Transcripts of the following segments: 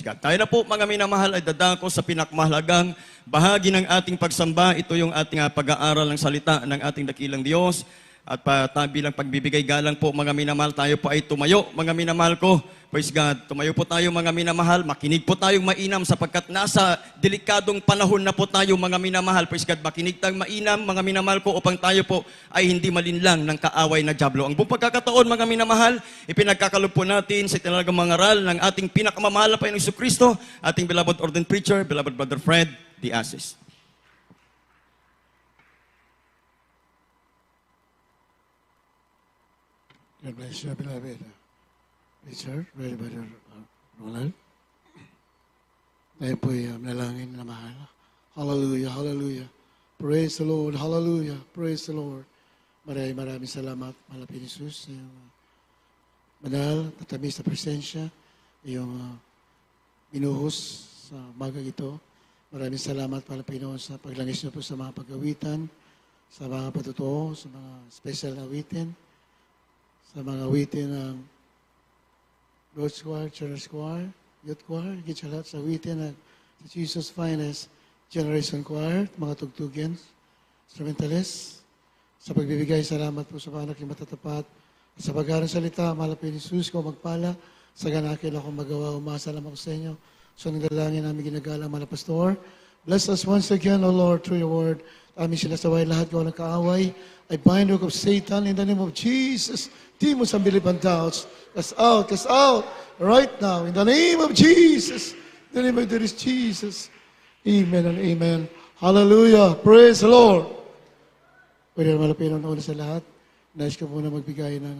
Tayo na po mga minamahal ay dadako sa pinakmahalagang bahagi ng ating pagsamba. Ito yung ating pag-aaral ng salita ng ating dakilang Diyos. At bilang pagbibigay galang po mga minamahal, tayo po ay tumayo mga minamahal ko. Praise God. Tumayo po tayo mga minamahal. Makinig po tayong mainam sapagkat nasa delikadong panahon na po tayo mga minamahal. Praise God. Makinig tayong mainam mga minamahal ko upang tayo po ay hindi malinlang ng kaaway na dyablo. Ang buong pagkakataon mga minamahal, ipinagkakalob po natin sa talagang mangaral ng ating pinakamamahal na Panginoong Jesucristo, ating beloved ordained preacher, beloved Brother Fred D. Asis. God bless you, beloved preacher, Brother Ronald. Tayo po'y manalangin na mahal. Hallelujah, hallelujah. Praise the Lord, hallelujah. Praise the Lord. Maraming salamat, mahal na Jesus, sa iyong banal, tatamis na presensya, iyong binuhos sa umagang ito. Maraming salamat, mahal na Pinoon, sa paglangis niyo po sa mga pag-awitan, sa mga patutuo, sa mga special na awitin, sa mga awitin ng Lord's Choir, Children's Choir, Youth Choir, higit sa lahat sa awitin ng Jesus Finest Generation Choir, mga tugtugin, instrumentalists, sa pagbibigay salamat po sa mga anak yung matatapat, at sa pag-aaral salita, malapit ni Jesus ko magpala, sa ganakil akong magawa, umasa lamang sa inyo. So, nagdalangin namin ginagalang mga pastor. Bless us once again, O Lord, through your word. Aming sinasaway lahat ko ng kaaway. I bind the work of Satan in the name of Jesus. Demons and believing doubts. Cast out, right now, in the name of Jesus. In the name of Jesus. Amen and amen. Hallelujah. Praise the Lord. Pwede naman malapit ng una sa lahat. Nais ko muna magbigay ng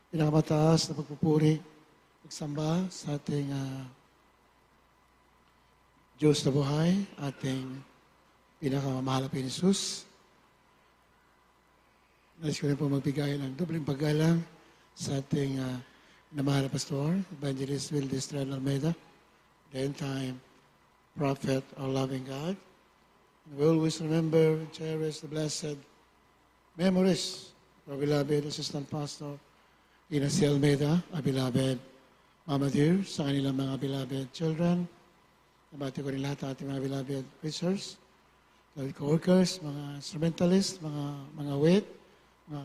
pinakamataas na pagpupuri, pagsamba sa ating Diyos na buhay, ating pinakamamahal na Jesus. Nais ko rin po magbigay ng dobleng paggalang sa ating namahal na pastor, Evangelist Will Estrella Almeida, the end-time prophet, our loving God. And we always remember and cherish the blessed memories of our beloved Assistant Pastor, Ina C. Almeida, our beloved Mama Dear, sa kanilang mga beloved children. Nabati ko rin lahat ng ating mga beloved preachers, co-workers, mga instrumentalists, mga wait,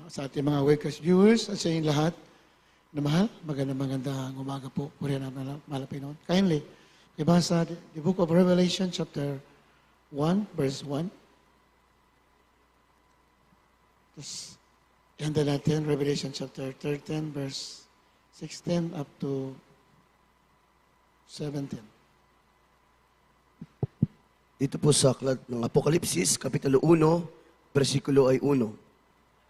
sa ating mga wakers viewers, at sa inyong lahat na mahal, magandang umaga po. Purihan namin malapit noon. Kindly, ibasa the book of Revelation, chapter 1, verse 1. Tapos, handa natin, Revelation chapter 13, verse 16 up to 17. Dito po sa aklat ng Apokalipsis, Kapitulo 1, versikulo ay 1.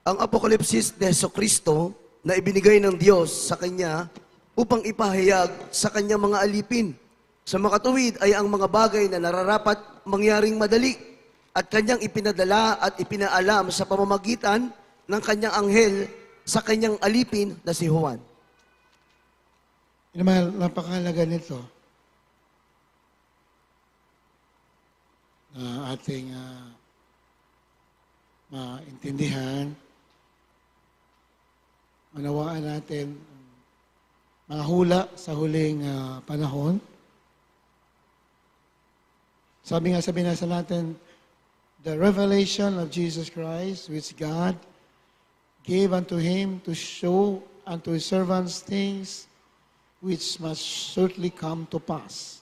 Ang Apokalipsis de Jesucristo na ibinigay ng Diyos sa Kanya upang ipahayag sa Kanyang mga alipin. Sa makatuwid ay ang mga bagay na nararapat mangyaring madali at Kanyang ipinadala at ipinaalam sa pamamagitan ng Kanyang anghel sa Kanyang alipin na si Juan. Mahal, napakahalaga nito na ating maintindihan, manawaan natin mga hula sa huling panahon. Sabi binasa natin, the revelation of Jesus Christ, which God gave unto Him to show unto His servants things which must certainly come to pass.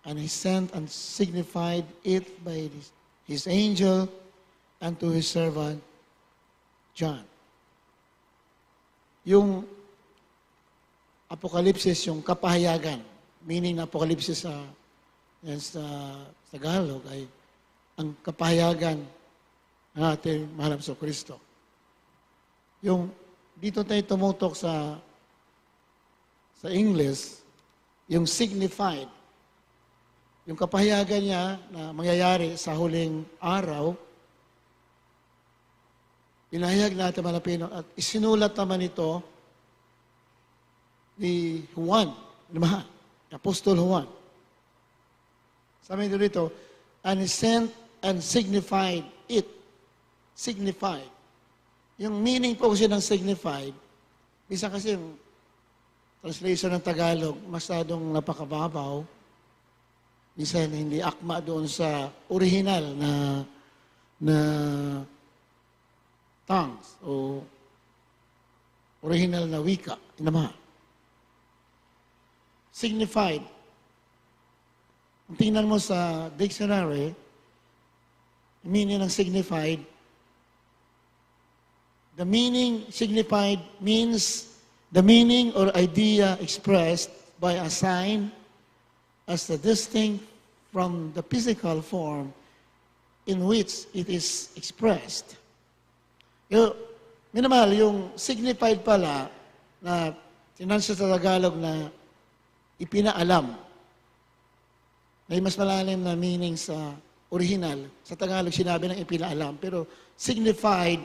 And He sent and signified it by His angel unto His servant John. Yung Apokalipsis, yung kapahayagan, meaning Apokalipsis sa Tagalog ay ang kapahayagan ng ating mahal na Kristo. Yung dito tayo tumutok sa English, yung signified, yung kapahayagan niya na mangyayari sa huling araw, pinahayag natin malapino at isinulat naman ito ni Juan, Apostol Juan. Sabi dito, and he sent and signified it. Signified. Yung meaning po kasi ng signified, bisa kasi yung translation ng Tagalog, masyadong napakababaw. Minsan hindi akma doon sa original na tongues o original na wika. Naman. Signified. Kung tingnan mo sa dictionary, meaning ng signified, the meaning signified means the meaning or idea expressed by a sign as the distinct from the physical form in which it is expressed. Minamahal, yung signified pala na tinansya sa Tagalog na ipinaalam. May mas malalim na meaning sa original. Sa Tagalog, sinabi ng ipinaalam. Pero signified,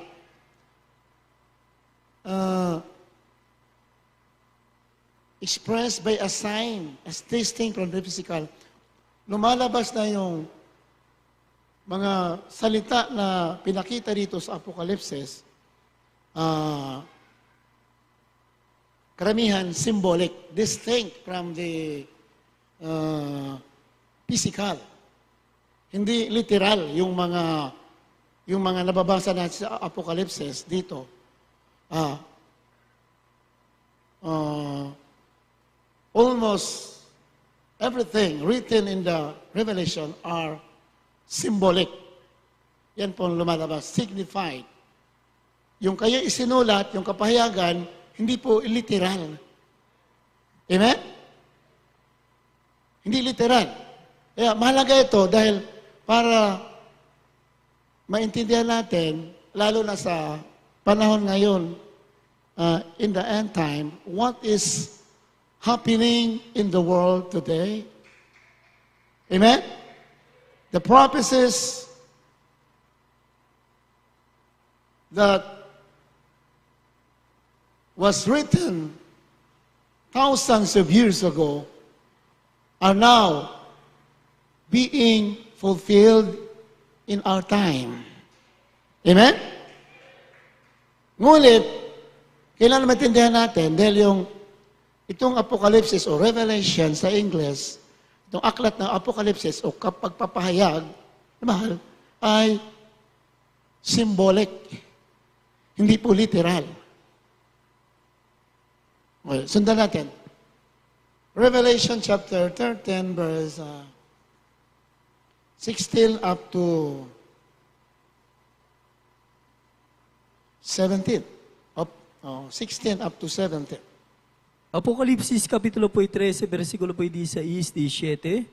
expressed by a sign as distinct from the physical. Lumalabas na yung mga salita na pinakita dito sa Apokalipsis, karamihan symbolic, distinct from the physical. Hindi literal yung mga nababasa natin sa Apokalipsis dito. Almost everything written in the Revelation are symbolic. Yan po ang lumalabas, signified. Yung kaya isinulat, yung kapahayagan, hindi po literal. Amen? Hindi literal. Kaya mahalaga ito dahil para maintindihan natin, lalo na sa panahon ngayon, in the end time, what is happening in the world today. Amen? The prophecies that was written thousands of years ago are now being fulfilled in our time. Amen? Ngunit, kailangan maintindihan natin dahil itong Apocalypse o Revelation sa English, itong aklat ng Apocalypse o kapagpapahayag, mahal, ay symbolic. Hindi po literal. Okay, sundan natin. Revelation chapter 13 verse 16 up to 17. 16 up to 17. Apokalipsis Kapitulo po'y 13, versikulo po'y 16, 17.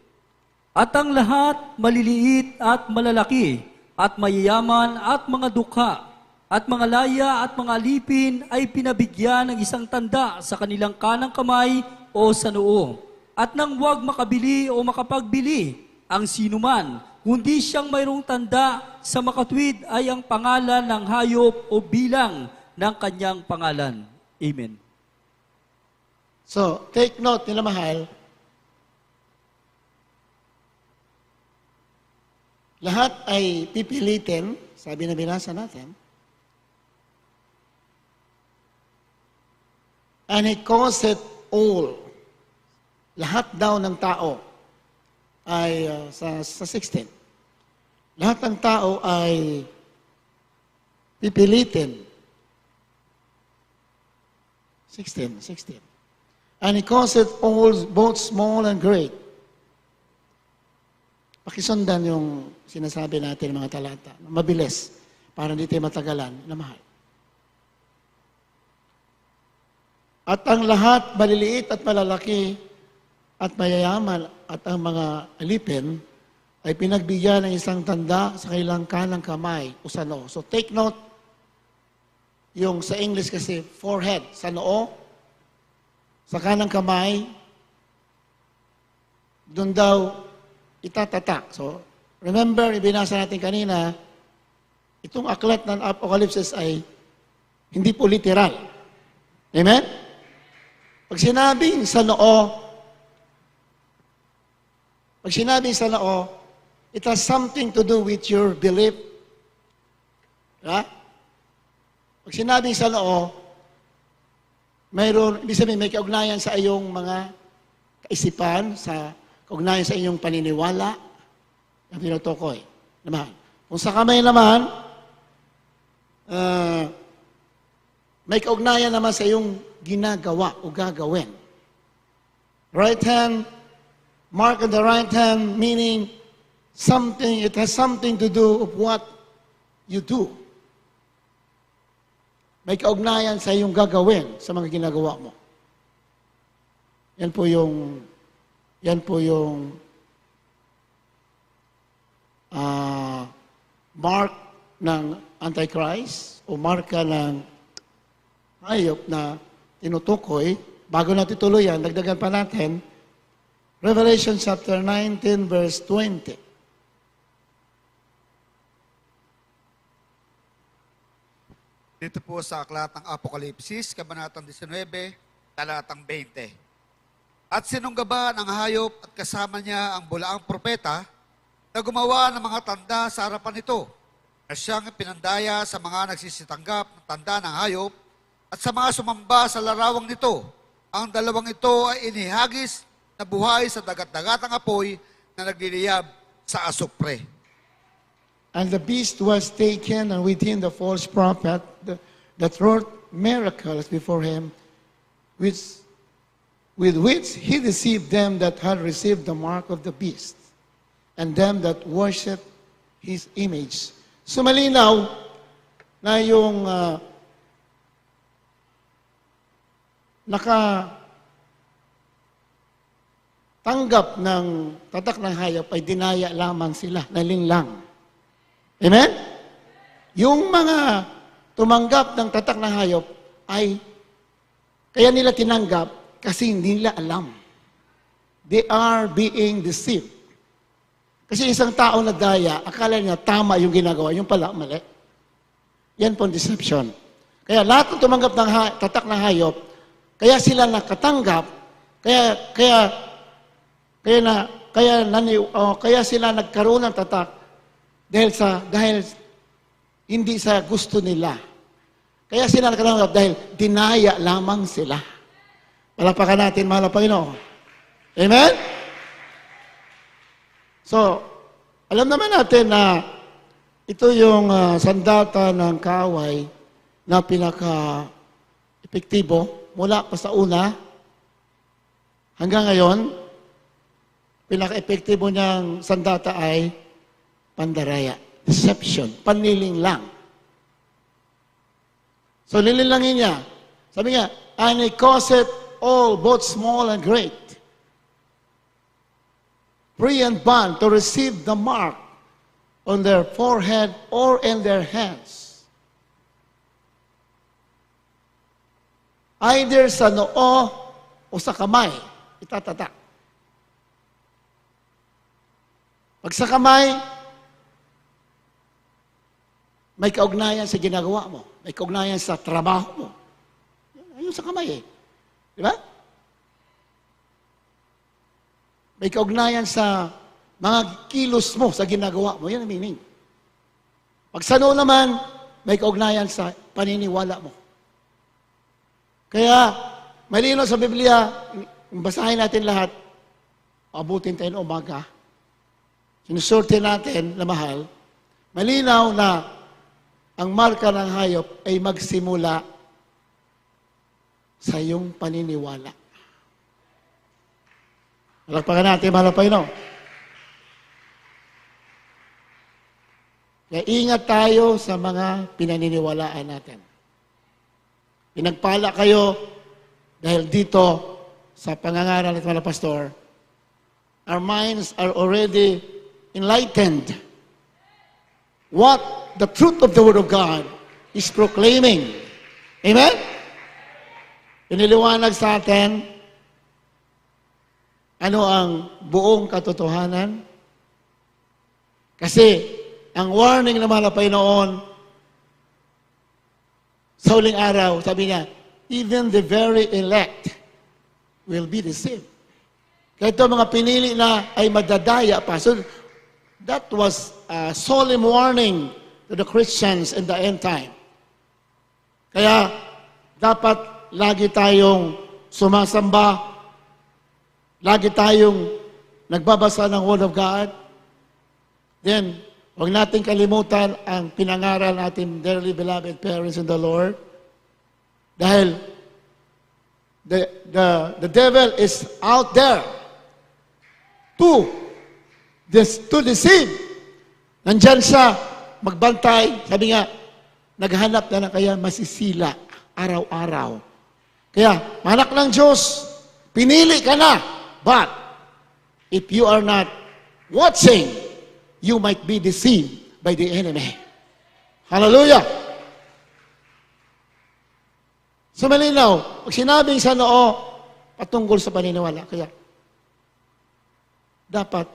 At ang lahat maliliit at malalaki, at mayayaman at mga dukha, at mga laya at mga alipin ay pinabigyan ng isang tanda sa kanilang kanang kamay o sa noo. At nang huwag makabili o makapagbili ang sinuman, kundi siyang mayroong tanda sa makatwid ay ang pangalan ng hayop o bilang ng kanyang pangalan. Amen. So, take note nila mahal, lahat ay pipilitin, sabi na binasa natin, and he calls it all. Lahat daw ng tao ay, sa 16, lahat ng tao ay pipilitin. 16. And he calls it all, both small and great. Pakisundan yung sinasabi natin mga talata. Mabilis, para hindi tayo matagalan na mahal. At ang lahat, maliliit at malalaki, at mayayaman, at ang mga alipin, ay pinagbigyan ng isang tanda sa kanilang kanang kamay o sa noo. So take note, yung sa English kasi forehead, sa noo, sa kanang kamay, doon daw itatatak. So, remember, ibinasa natin kanina, itong aklat ng Apocalypse ay hindi po literal. Amen? Pag sinabing sa noo, it has something to do with your belief. Pag sinabing sa noo, mayroon, ibig sabihin, may kaugnayan sa iyong mga kaisipan, sa kaugnayan sa iyong paniniwala, ang tinutukoy. Naman. Kung sa kamay naman, may kaugnayan naman sa iyong ginagawa o gagawin. Right hand, mark on the right hand, meaning something, it has something to do with what you do. May kaugnayan sa iyong gagawin sa mga ginagawa mo. Yan po yung mark ng Antichrist o marka ng hayop na tinutukoy. Bago natin tuloy yan, dagdagan pa natin, Revelation chapter 19 verse 20. Dito po sa aklat ng Apokalipsis, Kabanatang 19, talatang 20. At sinunggaba ng hayop at kasama niya ang bulaang propeta na gumawa ng mga tanda sa harapan nito, na siyang pinandaya sa mga nagsisitanggap ng tanda ng hayop at sa mga sumamba sa larawang nito. Ang dalawang ito ay inihagis na buhay sa dagat-dagatang apoy na nagliliyab sa asupre. And the beast was taken, and with him the false prophet that wrought miracles before him, with which he deceived them that had received the mark of the beast, and them that worship his image. So malinaw na yung nakatanggap ng tatak ng hayop ay dinaya lamang sila, nalinlang. Amen? Yung mga tumanggap ng tatak ng hayop ay kaya nila tinanggap kasi hindi nila alam. They are being deceived. Kasi isang tao na daya, akala niya tama yung ginagawa, yung pala mali. Yan po ang deception. Kaya lahat ng tumanggap ng tatak ng hayop, kaya sila nakatanggap, kaya sila nagkaroon ng tatak dahil hindi sa gusto nila. Kaya sila nakatanggap dahil dinaya lamang sila. Palapakan natin, mahal na Panginoon. Amen? So, alam naman natin na ito yung sandata ng kaaway na pinaka-epektibo mula pa sa una hanggang ngayon. Pinaka-epektibo niyang sandata ay pandaraya, deception, paniling lang. So, nililangin niya. Sabi nga, and he causeth all, both small and great, free and bond, to receive the mark on their forehead or in their hands. Either sa noo o sa kamay, itatatak. Pag sa kamay, may kaugnayan sa ginagawa mo. May kaugnayan sa trabaho mo. Ayun sa kamay eh. Di ba? May kaugnayan sa mga kilos mo sa ginagawa mo. Yan ang meaning. Pag sa noo naman, may kaugnayan sa paniniwala mo. Kaya, malino sa Biblia, basahin natin lahat, abutin tayo ng umaga, sinusorte natin na mahal, malinaw na ang marka ng hayop ay magsimula sa iyong paniniwala. Malakpakan natin, mahal na Panginoon. Kaya ingat tayo sa mga pinaniniwalaan natin. Pinagpala kayo dahil dito sa pangangaral ng mga pastor, our minds are already enlightened. What the truth of the Word of God is proclaiming. Amen? Piniliwanag sa atin ano ang buong katotohanan. Kasi ang warning ng mga Panginoon sa huling araw, sabi niya, even the very elect will be deceived. Kaya ito mga pinili na ay madadaya pa. So that was a solemn warning to the Christians in the end time. Kaya dapat lagi tayong sumasamba, lagi tayong nagbabasa ng Word of God, then huwag natin kalimutan ang pinangaral natin, dearly beloved parents in the Lord. Dahil the devil is out there to deceive. Nandyan siya, magbantay. Sabi nga, naghanap na kaya masisila araw-araw. Kaya, anak ng Diyos, pinili ka na. But, if you are not watching, you might be deceived by the enemy. Hallelujah! So malinaw, pag sinabing sa noo, patungkol sa paniniwala. Kaya, dapat,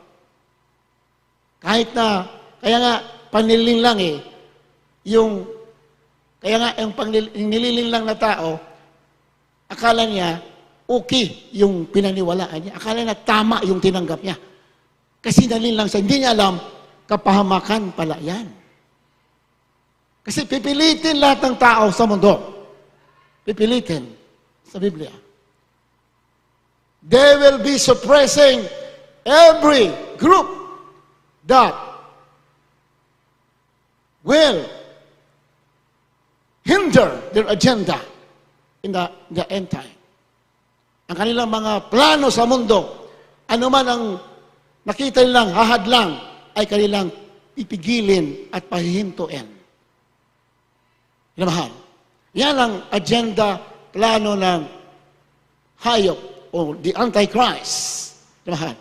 kahit na, kaya nga, panililing lang kaya nga, yung nililing lang na tao, akala niya, okay yung pinaniwalaan niya. Akala niya, tama yung tinanggap niya. Kasi nalin lang siya, hindi niya alam, kapahamakan pala yan. Kasi pipilitin lahat ng tao sa mundo. Pipilitin sa Biblia. They will be suppressing every group that will hinder their agenda in the end time. Ang kanilang mga plano sa mundo, ano man ang nakita nilang hahadlang, ay kanilang pipigilin at pahihintuin. Mahal. Yan ang agenda, plano ng hayop o the Antichrist. Mahal.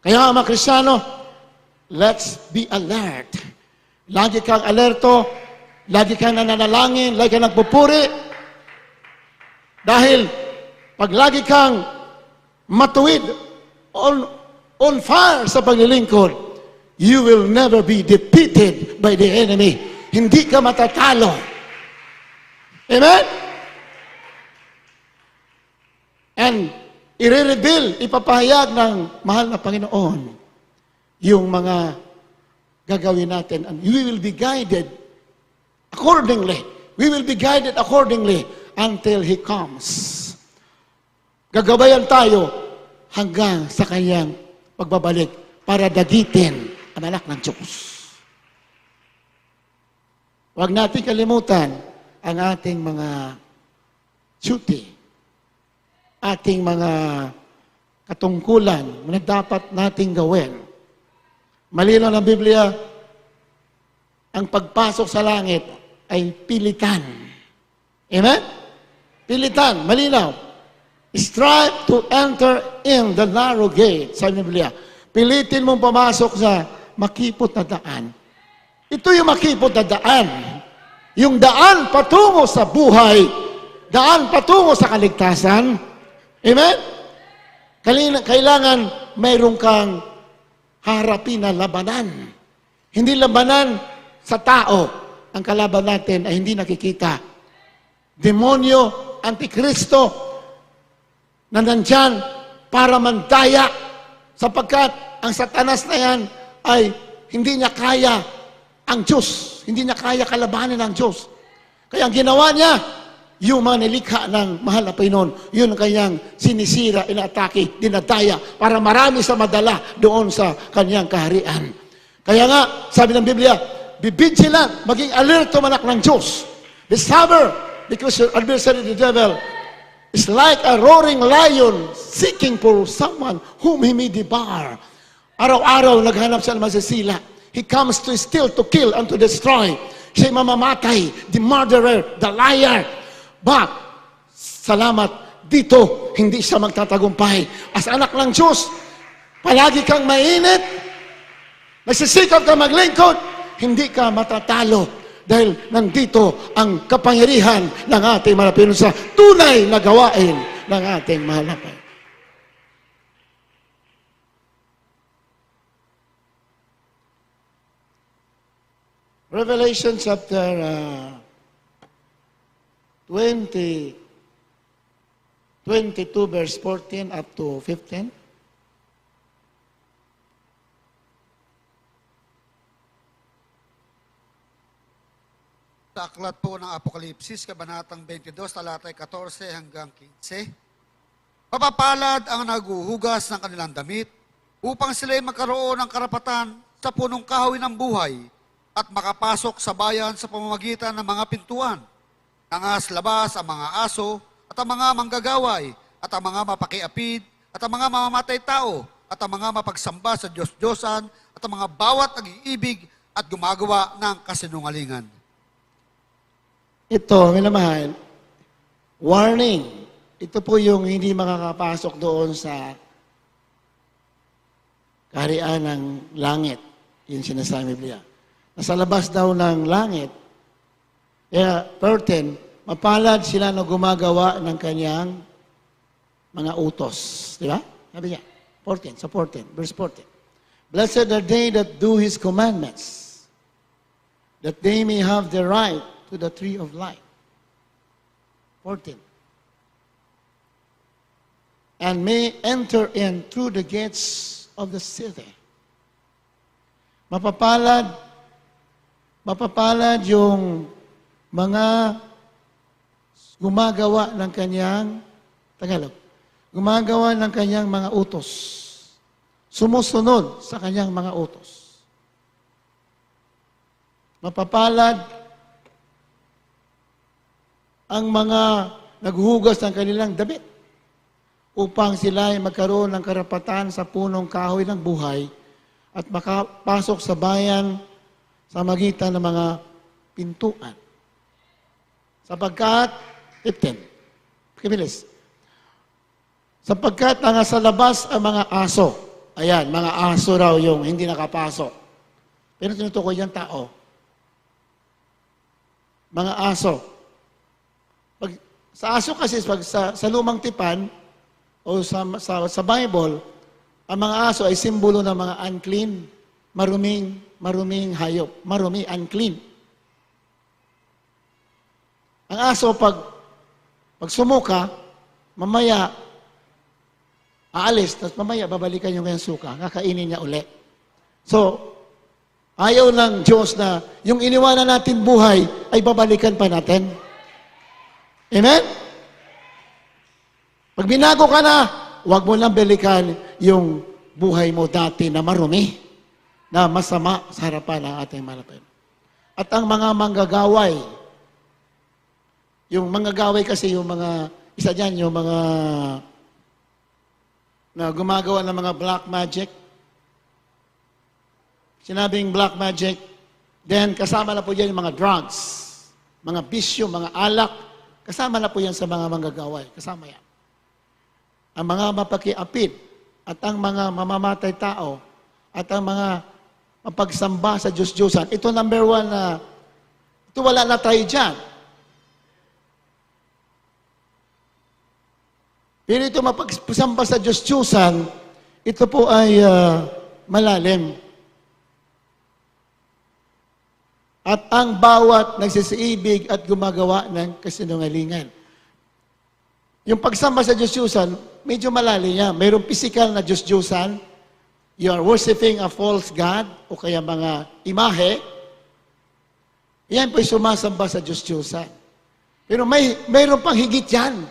Kaya mga Kristiyano, let's be alert. Lagi kang alerto, lagi kang nananalangin, lagi kang nagpupuri. Dahil pag lagi kang matuwid, on fire sa paglilingkod, you will never be defeated by the enemy. Hindi ka matatalo. Amen? And i-reveal, ipapahayag ng mahal na Panginoon yung mga gagawin natin. And we will be guided accordingly. We will be guided accordingly until He comes. Gagabayan tayo hanggang sa kanyang pagbabalik para dagitin ang anak ng Diyos. Huwag natin kalimutan ang ating mga duty, ating mga katungkulan na dapat nating gawin. Malinaw ng Biblia, ang pagpasok sa langit ay pilitan. Amen? Pilitan, malinaw. Strive to enter in the narrow gate, sabi ng Biblia. Pilitin mong pumasok sa makipot na daan. Ito yung makipot na daan. Yung daan patungo sa buhay, daan patungo sa kaligtasan. Amen? Kailangan mayroon kang harapin na labanan. Hindi labanan sa tao. Ang kalaban natin ay hindi nakikita. Demonyo, Antikristo, na nandyan para mandaya sapagkat ang Satanas na yan ay hindi niya kaya ang Diyos. Hindi niya kaya kalabanin ang Diyos. Kaya ang ginawa niya, yung mga nilikha ng mahal na Panginoon, yun ang kanyang sinisira, inaatake, dinadaya, para marami sa madala doon sa kanyang kaharian. Kaya nga, sabi ng Biblia, be vigilant, maging alerto manak ng Diyos. Be sober, because your adversary, the devil, is like a roaring lion seeking for someone whom he may devour. Araw-araw, naghanap siya ng masisila. He comes to steal, to kill, and to destroy. Siya'y mamamatay, the murderer, the liar. But, salamat, dito, hindi siya magtatagumpay. As anak ng Diyos, palagi kang mainit, nagsisikap ka maglingkod, hindi ka matatalo. Dahil nandito ang kapangyarihan ng ating mahal na Panginoon sa tunay na gawain ng ating mahal na Panginoon. Revelation chapter 22 verse 14 up to 15. Sa aklat po ng Apokalipsis, Kabanatang 22, talatay 14 hanggang 15. Mapapalad ang naguhugas ng kanilang damit upang sila'y magkaroon ng karapatan sa punong kahoy ng buhay at makapasok sa bayan sa pamamagitan ng mga pintuan. Nangas labas ang mga aso at ang mga manggagaway at ang mga mapakiapid at ang mga mamamatay tao at ang mga mapagsamba sa Diyos-Diyosan at ang mga bawat nag-iibig at gumagawa ng kasinungalingan. Ito, minamahal, warning. Ito po yung hindi makakapasok doon sa kaharian ng langit. Yung sinasabi ng Biblia. Nasa labas daw ng langit, kaya 14, mapalad sila na gumagawa ng kanyang mga utos. Di ba? Sabi niya, 14, sa 14, verse 14. Blessed are they that do His commandments, that they may have the right to the tree of life. 14. And may enter in through the gates of the city. Mapapalad yung mga gumagawa ng kanyang, Tagalog, gumagawa ng kanyang mga utos. Sumusunod sa kanyang mga utos. Mapapalad ang mga naghuhugas ng kanilang damit upang sila ay magkaroon ng karapatan sa punong kahoy ng buhay at makapasok sa bayan sa magitan ng mga pintuan. Sapagkat, 15, kibilis, sapagkat nasa labas ang mga aso. Ayan, mga aso raw yung hindi nakapasok. Pero tinutukoy yung tao. Mga aso. Sa aso kasi, pag sa lumang tipan, o sa Bible, ang mga aso ay simbolo ng mga unclean, maruming hayop. Marumi, unclean. Ang aso, pag sumuka, mamaya, aalis, tapos mamaya, babalikan yung kanyang suka, kakainin niya uli. So, ayaw ng Diyos na yung iniwanan natin buhay, ay babalikan pa natin. Amen? Pag binago ka na, huwag mo lang balikan yung buhay mo dati na marumi, na masama sa harapan ng ating malapit. At ang mga manggagaway, yung manggagaway kasi yung mga, isa dyan, yung mga na gumagawa ng mga black magic. Sinabing black magic, then kasama na po dyan yung mga drugs, mga bisyo, mga alak, kasama na po yan sa mga manggagaway. Kasama yan. Ang mga mapakiapid at ang mga mamamatay tao at ang mga mapagsamba sa Diyos-Diyosan. Ito number 1 na ito wala na tayo dyan. Pero ito mapagsamba sa Diyos-Diyosan, ito po ay malalim. At ang bawat nagsisiibig at gumagawa ng kasinungalingan. Yung pagsamba sa Diyos-Diyosan, medyo malalim niya. Mayroong physical na Diyos-Diyosan. You are worshiping a false God o kaya mga imahe. Yan po'y sumasamba sa Diyos-Diyosan. Pero mayroon pang higit yan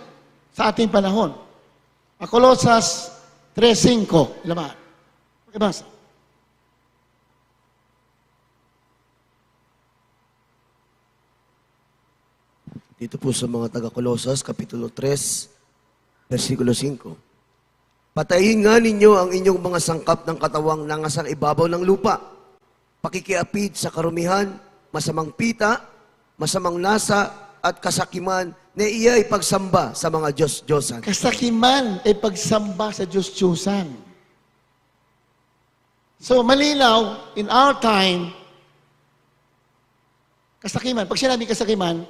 sa ating panahon. Colossus 3:5. Laman. Pakibasa. Dito po sa mga taga-Kolosas, Kapitulo 3, versikulo 5. Patayin nga ninyo ang inyong mga sangkap ng katawang nangasang ibabaw ng lupa. Pakikiapid sa karumihan, masamang pita, masamang lasa, at kasakiman na iya ay pagsamba sa mga Diyos-Diyosan. Kasakiman ay pagsamba sa Diyos-Diyosan. So, malinaw, in our time, kasakiman, pag sinabing kasakiman,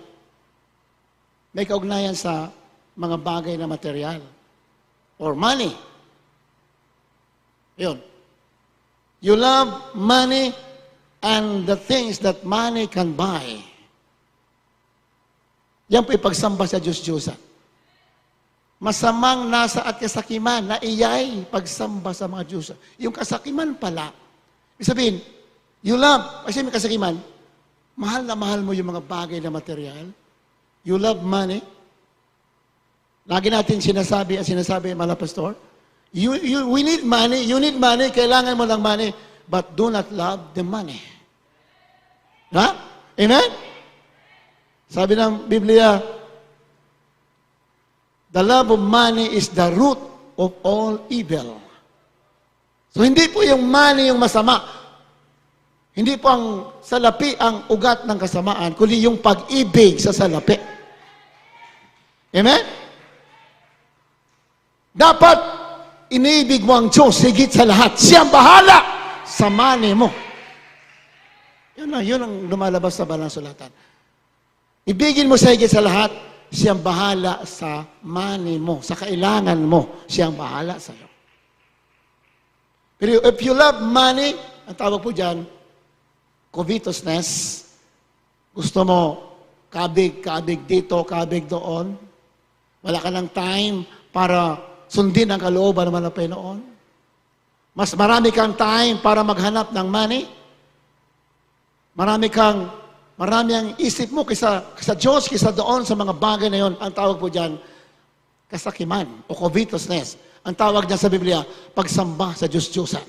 may kaugnayan sa mga bagay na material or money. Yun. You love money and the things that money can buy. Yan po ipagsamba sa Diyos-Diyosan. Masamang nasa at kasakiman na iyay pagsamba sa mga Diyos. Yung kasakiman pala, ibig sabihin, you love, kasi may kasakiman, mahal na mahal mo yung mga bagay na material, you love money, lagi natin sinasabi, mga pastor, we need money, you need money, kailangan mo ng money, but do not love the money. Ha? Amen? Sabi ng Biblia, the love of money is the root of all evil. So hindi po yung money yung masama. Hindi po ang salapi ang ugat ng kasamaan, kundi yung pag-ibig sa salapi. Amen? Dapat iniibig mo ang Diyos higit sa lahat. Siyang bahala sa money mo. Yun ang lumalabas sa Banal na Sulatan. Ibigin mo sa higit sa lahat, siyang bahala sa money mo, sa kailangan mo, siyang bahala sa iyo. Pero if you love money, ang tawag po dyan, covetousness, gusto mo kabig dito, kabig doon, wala ka ng time para sundin ang kalooban naman ng Panginoon. Mas marami kang time para maghanap ng money. Marami ang isip mo kaysa Diyos, kaysa doon sa mga bagay na yon. Ang tawag po dyan, kasakiman o covetousness. Ang tawag niya sa Biblia, pagsamba sa Diyos-Diyosan.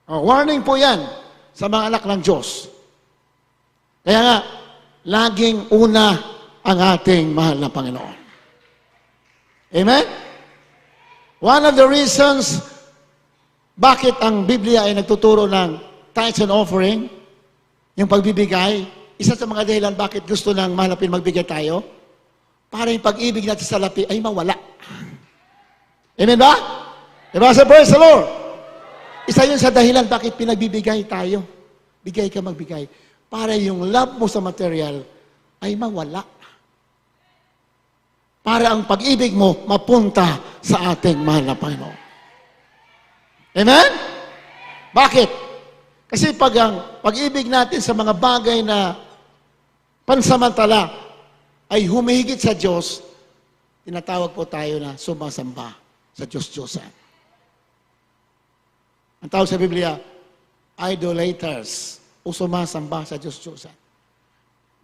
Warning po yan sa mga anak ng Diyos. Kaya nga, laging una ang ating mahal na Panginoon. Amen? One of the reasons bakit ang Biblia ay nagtuturo ng tithes and offering, yung pagbibigay, isa sa mga dahilan bakit gusto ng mahalapin magbigay tayo, para yung pag-ibig natin sa lapi ay mawala. Amen ba? Diba sa praise the Lord? Isa yun sa dahilan bakit pinagbibigay tayo. Bigay ka magbigay. Para yung love mo sa material ay mawala. Para ang pag-ibig mo mapunta sa ating mahal na Panginoon. Amen? Bakit? Kasi pag ang pag-ibig natin sa mga bagay na pansamantala ay humihigit sa Diyos, tinatawag po tayo na sumasamba sa Diyos-Diyosan. Ang tawag sa Biblia, idolaters o sumasamba sa Diyos-Diyosan.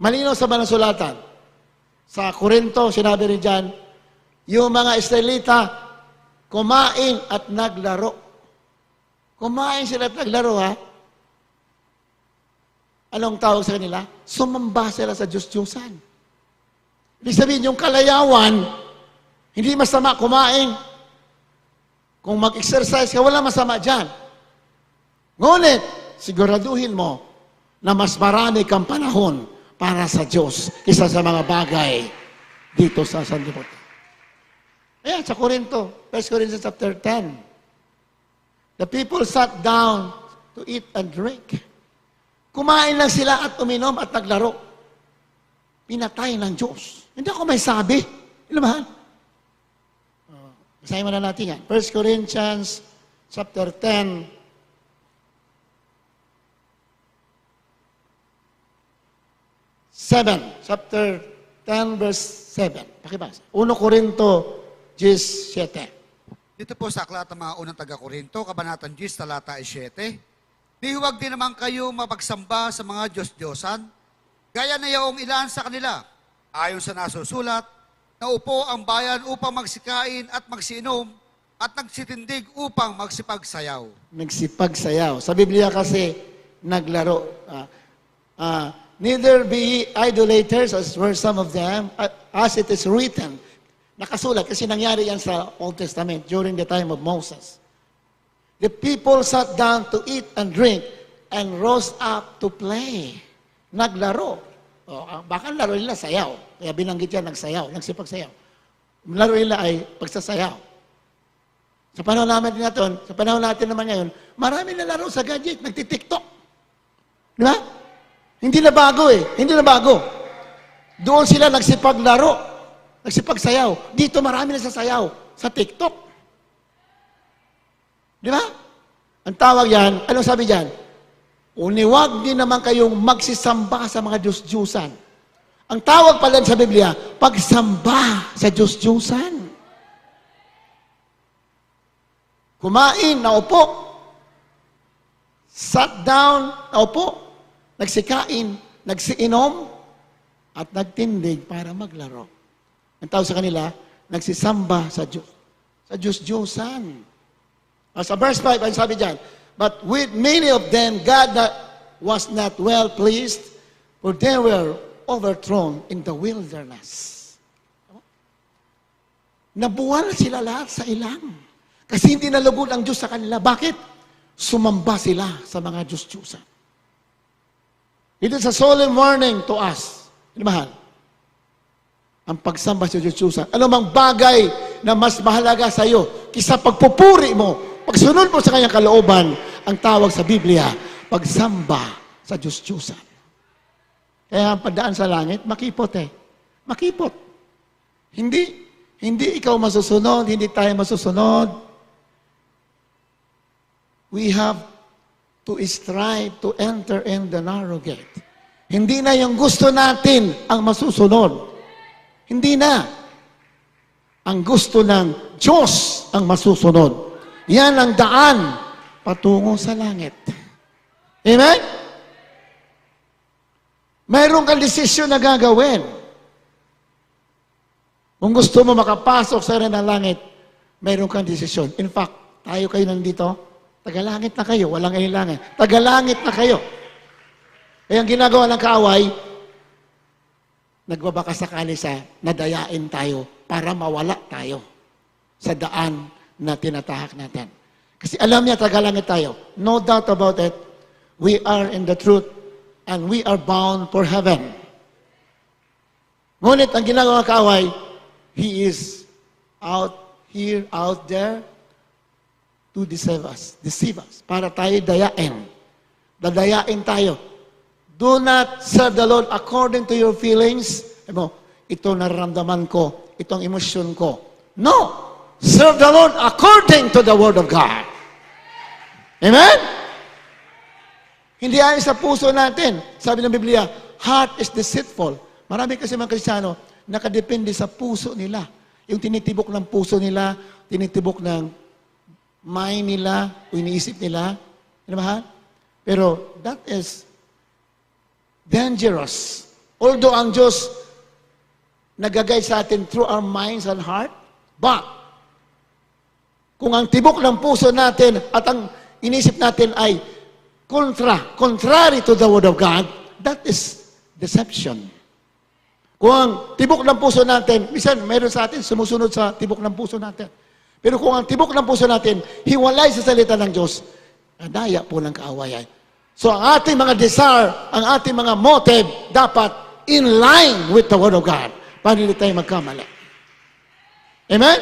Malinaw sa Banal na Sulatan. Sa Korinto, sinabi rin dyan, yung mga Israelita, kumain at naglaro. Kumain sila at naglaro, ha? Anong tawag sa kanila? Sumamba sila sa Diyos-Diyosan. Ibig sabihin, yung kalayawan, hindi masama kumain. Kung mag-exercise ka, wala masama dyan. Ngunit, siguraduhin mo na mas marami kang panahon para sa Diyos kaysa sa mga bagay dito sa sanlibutan. Ayan, sa Corinto, 1 Corinthians chapter 10. The people sat down to eat and drink. Kumain lang sila at uminom at naglaro. Pinatay ng Diyos. Hindi ako may sabi. Ilamahan. Basahin mo na natin yan. 1 Corinthians chapter 10. Chapter 10, verse 7. Pakibasa. 1 Corinto 17. Dito po sa aklat ng mga unang taga-Korinto, Kabanatang 10, talata 7. Di huwag din naman kayo mapagsamba sa mga Diyos-Diyosan, gaya na yaong ilan sa kanila. Ayon sa nasusulat, naupo ang bayan upang magsikain at magsiinom at nagsitindig upang magsipagsayaw. Nagsipagsayaw. Sa Biblia kasi, naglaro. Neither be idolaters as were some of them, as it is written. Nakasulat kasi nangyari yan sa Old Testament during the time of Moses. The people sat down to eat and drink and rose up to play. Naglaro. Baka laro nila sayaw. Kaya binanggit yan, nagsayaw, nagsipagsayaw. Laro nila ay pagsasayaw. Sa panahon natin naman ngayon, marami na laro sa gadget, nagtitiktok. Di ba? Hindi na bago eh. Hindi na bago. Doon sila nagsipaglaro. Nagsipagsayaw. Dito marami na sasayaw. Sa TikTok. Di ba? Ang tawag yan, anong sabi dyan? Uniwag din naman kayong magsisamba sa mga Diyos-Diyusan. Ang tawag pala sa Biblia, pagsamba sa Diyos-Diyusan. Kumain, naupo. Sat down, naupo. nagsikain, nagsiinom, at nagtindig para maglaro. Ang tawag sa kanila, nagsisamba sa Diyos. Sa Diyos-Diyosan. Sa verse 5, ang sabi dyan, but with many of them, God was not well pleased, for they were overthrown in the wilderness. Nabuwal sila lahat sa ilang. Kasi hindi nalugod ang Diyos sa kanila. Bakit? Sumamba sila sa mga Diyos-Diyusan. Ito sa solemn warning to us. Hindi mahal? Ang pagsamba sa Diyos-Diyusan. Ano mang bagay na mas mahalaga sa iyo kisa pagpupuri mo, pagsunod mo sa kanyang kalooban, ang tawag sa Biblia, pagsamba sa Diyos-Diyusan. Kaya ang padaan sa langit, makipot eh. Makipot. Hindi ikaw masusunod, hindi tayo masusunod. We have to strive to enter in the narrow gate. Hindi na yung gusto natin ang masusunod. Hindi na. Ang gusto ng Diyos ang masusunod. Yan ang daan patungo sa langit. Amen? Mayroon kang desisyon na gagawin. Kung gusto mo makapasok sa rin ng langit, mayroon kang desisyon. In fact, tayo kayo nandito, tagalangit na kayo, walang kailangan. Tagalangit na kayo. Kaya ang ginagawa ng kaaway, nagbabaka sakali sa nadayain tayo para mawala tayo sa daan na tinatahak natin. Kasi alam niya, tagalangit tayo. No doubt about it, we are in the truth and we are bound for heaven. Ngunit ang ginagawa ng kaaway, he is out here, out there, to deceive us, para tayo dayain. Dadayain tayo. Do not serve the Lord according to your feelings. Ito nararamdaman ko, itong emosyon ko. No! Serve the Lord according to the Word of God. Amen? Hindi ayon sa puso natin. Sabi ng Biblia, heart is deceitful. Marami kasi mga Kristiyano, nakadepende sa puso nila. Yung tinitibok ng puso nila, tinitibok ng mind nila, o iniisip nila. Ano ba? Pero that is dangerous. Although ang Diyos nagagay sa atin through our minds and heart, but kung ang tibok ng puso natin at ang inisip natin ay contrary to the Word of God, that is deception. Kung ang tibok ng puso natin, minsan mayroon sa atin sumusunod sa tibok ng puso natin. Pero kung ang tibok ng puso natin, hiwalay sa salita ng Diyos, nadaya po ng kaawayan. So ang ating mga desire, ang ating mga motive, dapat in line with the Word of God. Paano hindi tayo magkamali? Amen?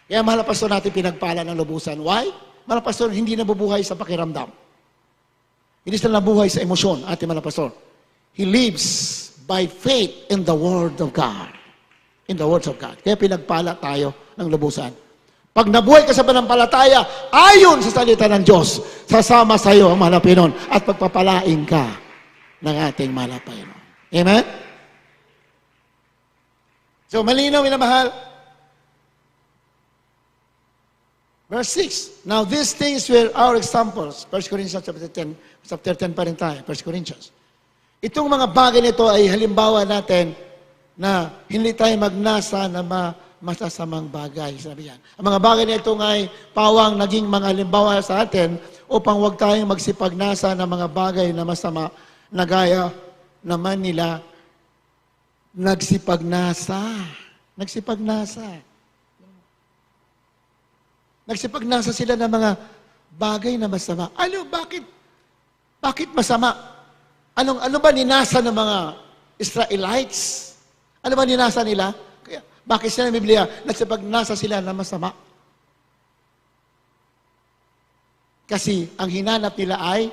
Kaya mahal na pastor natin pinagpala ng lubusan. Why? Mahal na pastor, hindi nabubuhay sa pakiramdam. Hindi sila nabuhay sa emosyon, ating mahal na pastor. He lives by faith in the Word of God. In the words of God. Kaya pinagpala tayo ng lubusan. Pag nabuhay ka sa panampalataya, ayon sa salita ng Diyos, sasama sa iyo ang mahal na Panginoon at pagpapalain ka ng ating mahal na Panginoon. Amen? So, malinaw, minamahal. Verse 6. Now, these things were our examples. 1 Corinthians chapter 10 pa rin tayo. 1 Corinthians. Itong mga bagay nito ay halimbawa natin na hindi tayo magnasa na masasamang bagay. Sabi yan. Ang mga bagay na ito ay pawang naging mga halimbawa sa atin upang huwag tayong magsipagnasa ng mga bagay na masama na gaya naman nila nagsipagnasa. Nagsipagnasa. Nagsipagnasa sila ng mga bagay na masama. Ano? Bakit? Bakit masama? Ano ba ninasa ng mga Israelites? Ano ba ninasa nila? Kaya, bakit sila ng Biblia? Nagsipagnasa sila na masama. Kasi ang hinanap nila ay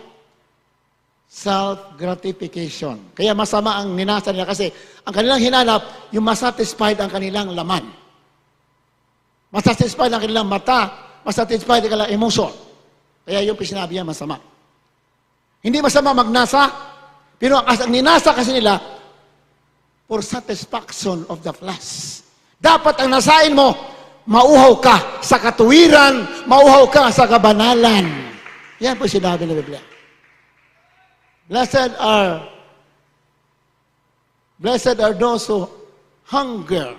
self-gratification. Kaya masama ang ninasa nila kasi ang kanilang hinanap, yung masatisfied ang kanilang laman. Masatisfied ang kanilang mata, masatisfied ang kanilang emotion. Kaya yung sinabi niya, masama. Hindi masama magnasa, pero ang ninasa kasi nila, for satisfaction of the flesh. Dapat ang nasain mo, mauhaw ka sa katuwiran, mauhaw ka sa kabanalan. Yan po sinabi ng Biblia. Blessed are those who hungry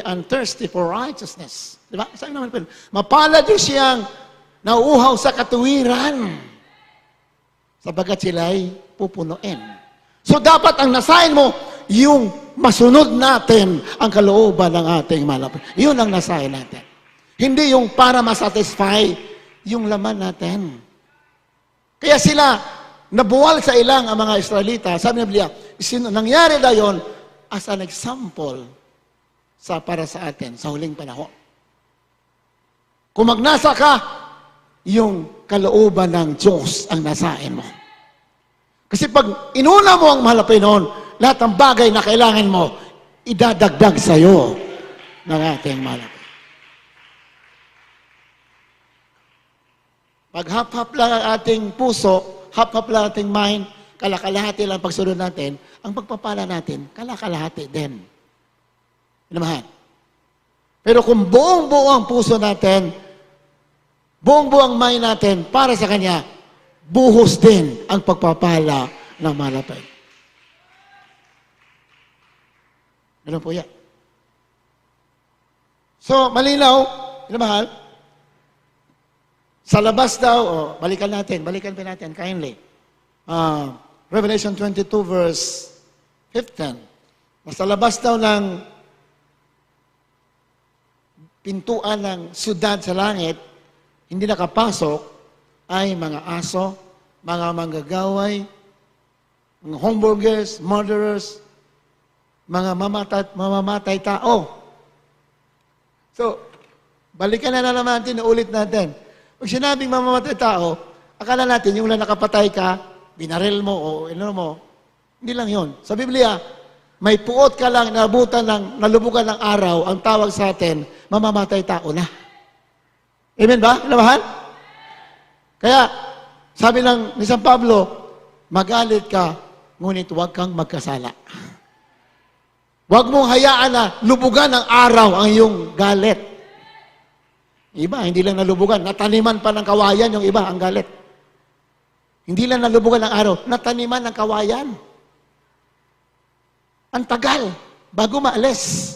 and thirsty for righteousness. Di ba? Sabi naman po, mapalad yung siyang nauuhaw sa katuwiran sapagkat sila'y pupunuin. So dapat ang nasahin mo, yung masunod natin ang kalooban ng ating malapit. Yun ang nasahin natin. Hindi yung para masatisfy yung laman natin. Kaya sila, nabuwal sa ilang ang mga Israelita. Sabi ng Biblia, nangyari na yun as an example para sa atin sa huling panahon. Kung magnasa ka, yung kalooban ng Diyos ang nasain mo. Kasi pag inuna mo ang mahal na Panginoon, lahat ng bagay na kailangan mo, idadagdag sa iyo ng ating mahal na Panginoon. Pag hap-hap lang ang ating puso, hap-hap lang ating mind, kalakalahati lang pagsunod natin, ang pagpapala natin, kalakalahati din. Inamahan. Pero kung buong-buo ang puso natin, buong-buo ang mind natin para sa Kanya, buhos din ang pagpapala ng malapay. Ganun po yan. So, malinaw, inamahal, sa labas daw, balikan pa natin, kindly. Revelation 22 verse 15. Sa labas daw ng pintuan ng siyudad sa langit, hindi nakapasok ay mga aso, mga manggagaway, mga homburgers, murderers, mga mamamatay tao. So, balikan na naman natin, ulit natin. Pag sinabing mamamatay tao, akala natin yung nakapatay ka, binaril mo o ano mo, hindi lang yon. Sa Biblia, may puot ka lang, nalubugan ng araw, ang tawag sa atin, mamamatay tao na. Amen ba? Labahan? Kaya, sabi lang ni San Pablo, magalit ka, ngunit huwag kang magkasala. Huwag mong hayaan na lubugan ng araw ang iyong galit. Iba, hindi lang nalubugan, nataniman pa ng kawayan yung iba, ang galit. Hindi lang nalubugan ng araw, nataniman ng kawayan. Ang tagal, bago maalis.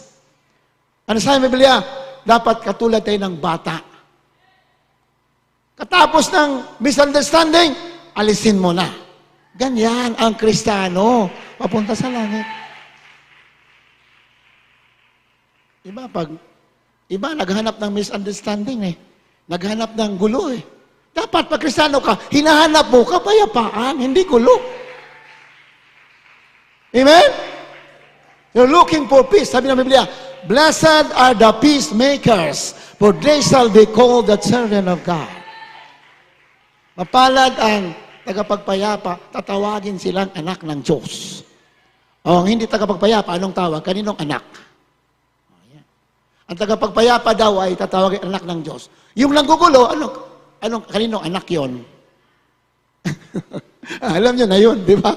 Ano sa Biblia? Dapat katulad tayo ng bata. Katapos ng misunderstanding, alisin mo na. Ganyan ang Kristiyano, papunta sa langit. Iba, naghanap ng misunderstanding eh. Naghanap ng gulo eh. Dapat pag Kristiyano ka, hinahanap mo kapayapaan, hindi gulo. Amen? You're looking for peace. Sabi ng Biblia, blessed are the peacemakers, for they shall be called the children of God. Mapalad ang tagapagpayapa, tatawagin silang anak ng Diyos. O ang hindi tagapagpayapa, anong tawag? Kaninong anak? Ang tagapagpayapa daw ay tatawagin anak ng Diyos. Yung nanggugulo, kaninong anak yon? Alam nyo na yun, di ba?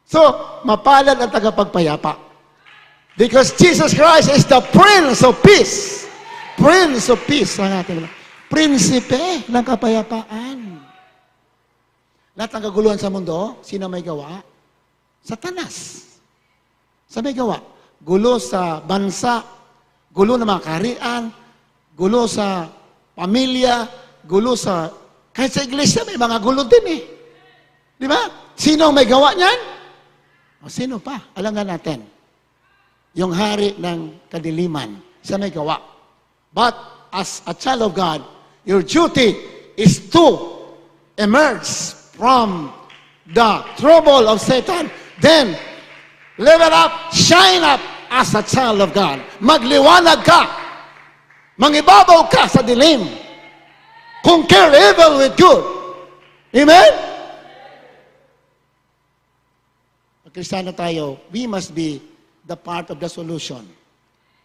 So, mapalad ang tagapagpayapa. Because Jesus Christ is the Prince of Peace. Prince of Peace. Prinsipe ng kapayapaan. Lahat ng kaguluhan sa mundo, sino may gawa? Satanas. Sa may gawa? Gulo sa bansa, gulo ng mga kaharian, gulo sa pamilya, gulo sa... Kahit sa iglesia, may mga gulo din eh. Di ba? Sino may gawa niyan? O sino pa? Alam nga natin. Yung hari ng kadiliman, siya may gawa. But as a child of God, your duty is to emerge from the trouble of Satan. Then, live it up, shine up as a child of God. Magliwanag ka. Mangibabaw ka sa dilim. Conquer evil with good. Amen? Pag Kristiyano tayo, we must be the part of the solution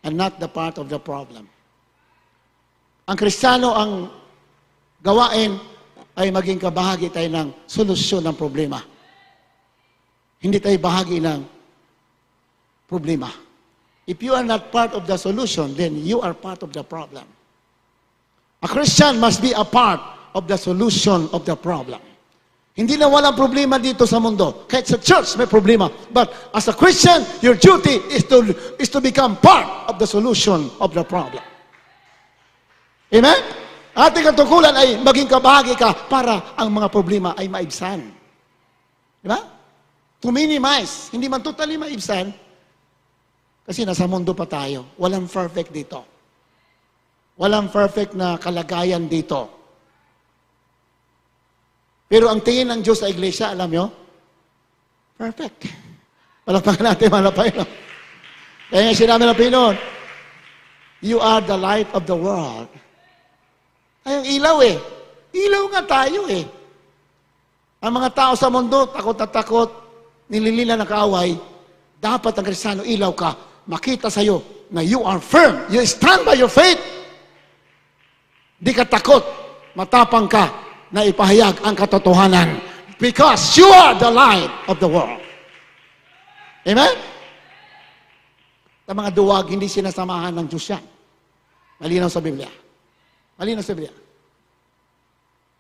and not the part of the problem. Ang Kristiyano ang gawain ay maging kabahagi tayo ng solusyon ng problema. Hindi tayo bahagi ng problema. If you are not part of the solution, then you are part of the problem. A Christian must be a part of the solution of the problem. Hindi na walang problema dito sa mundo. Kahit sa church may problema. But as a Christian, your duty is to become part of the solution of the problem. Amen? Ating katungkulan ay maging kabahagi ka para ang mga problema ay maibsan. Diba? To minimize. Hindi man totally maibsan. Kasi nasa mundo pa tayo. Walang perfect dito. Walang perfect na kalagayan dito. Pero ang tingin ng Diyos sa iglesia, alam nyo? Perfect. Palakpakan natin, malapay. No? Kaya nga sinabi ng Pinoon, you are the light of the world. Ay, ang ilaw eh. Ilaw nga tayo eh. Ang mga tao sa mundo, takot at takot, nililila ng kaaway, dapat ang Kristiyano, ilaw ka, makita sa'yo na you are firm. You stand by your faith. Di ka takot, matapang ka, na ipahayag ang katotohanan because you are the light of the world. Amen? Ang mga duwag, hindi sinasamahan ng Diyos yan. Malinaw sa Biblia. Malinaw sa Biblia.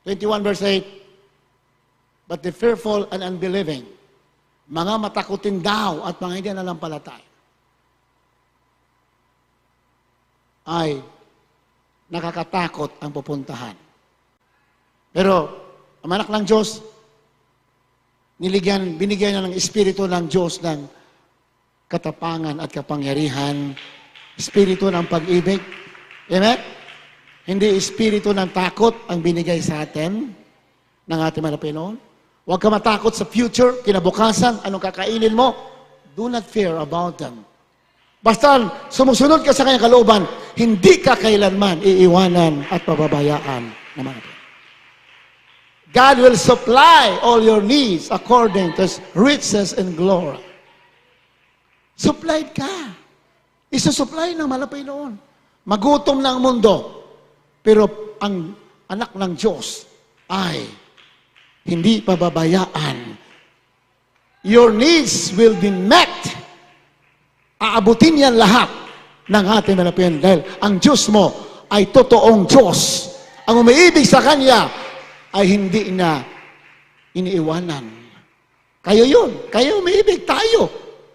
21 verse 8, but the fearful and unbelieving, mga matakutin daw at mga hindi nanampalatay, ay nakakatakot ang pupuntahan. Pero, ang anak ng Diyos, binigyan na ng Espiritu ng Diyos ng katapangan at kapangyarihan, Espiritu ng pag-ibig. Amen? Hindi Espiritu ng takot ang binigay sa atin ng ating mga Pinoon. Huwag ka matakot sa future, kinabukasan, anong kakainin mo. Do not fear about them. Basta sumusunod ka sa kanyang kalooban, hindi ka kailanman iiwanan at pababayaan ng mga Pinoon. God will supply all your needs according to His riches and glory. Supplied ka. Isusupply ng malapay noon. Magutom na ang mundo. Pero ang anak ng Diyos ay hindi pababayaan. Your needs will be met. Aabutin yan lahat ng ating malapay dahil ang Diyos mo ay totoong Diyos. Ang umiibig sa Kanya ay hindi na iniiwanan. Kayo yun. Kayo umiibig. Tayo.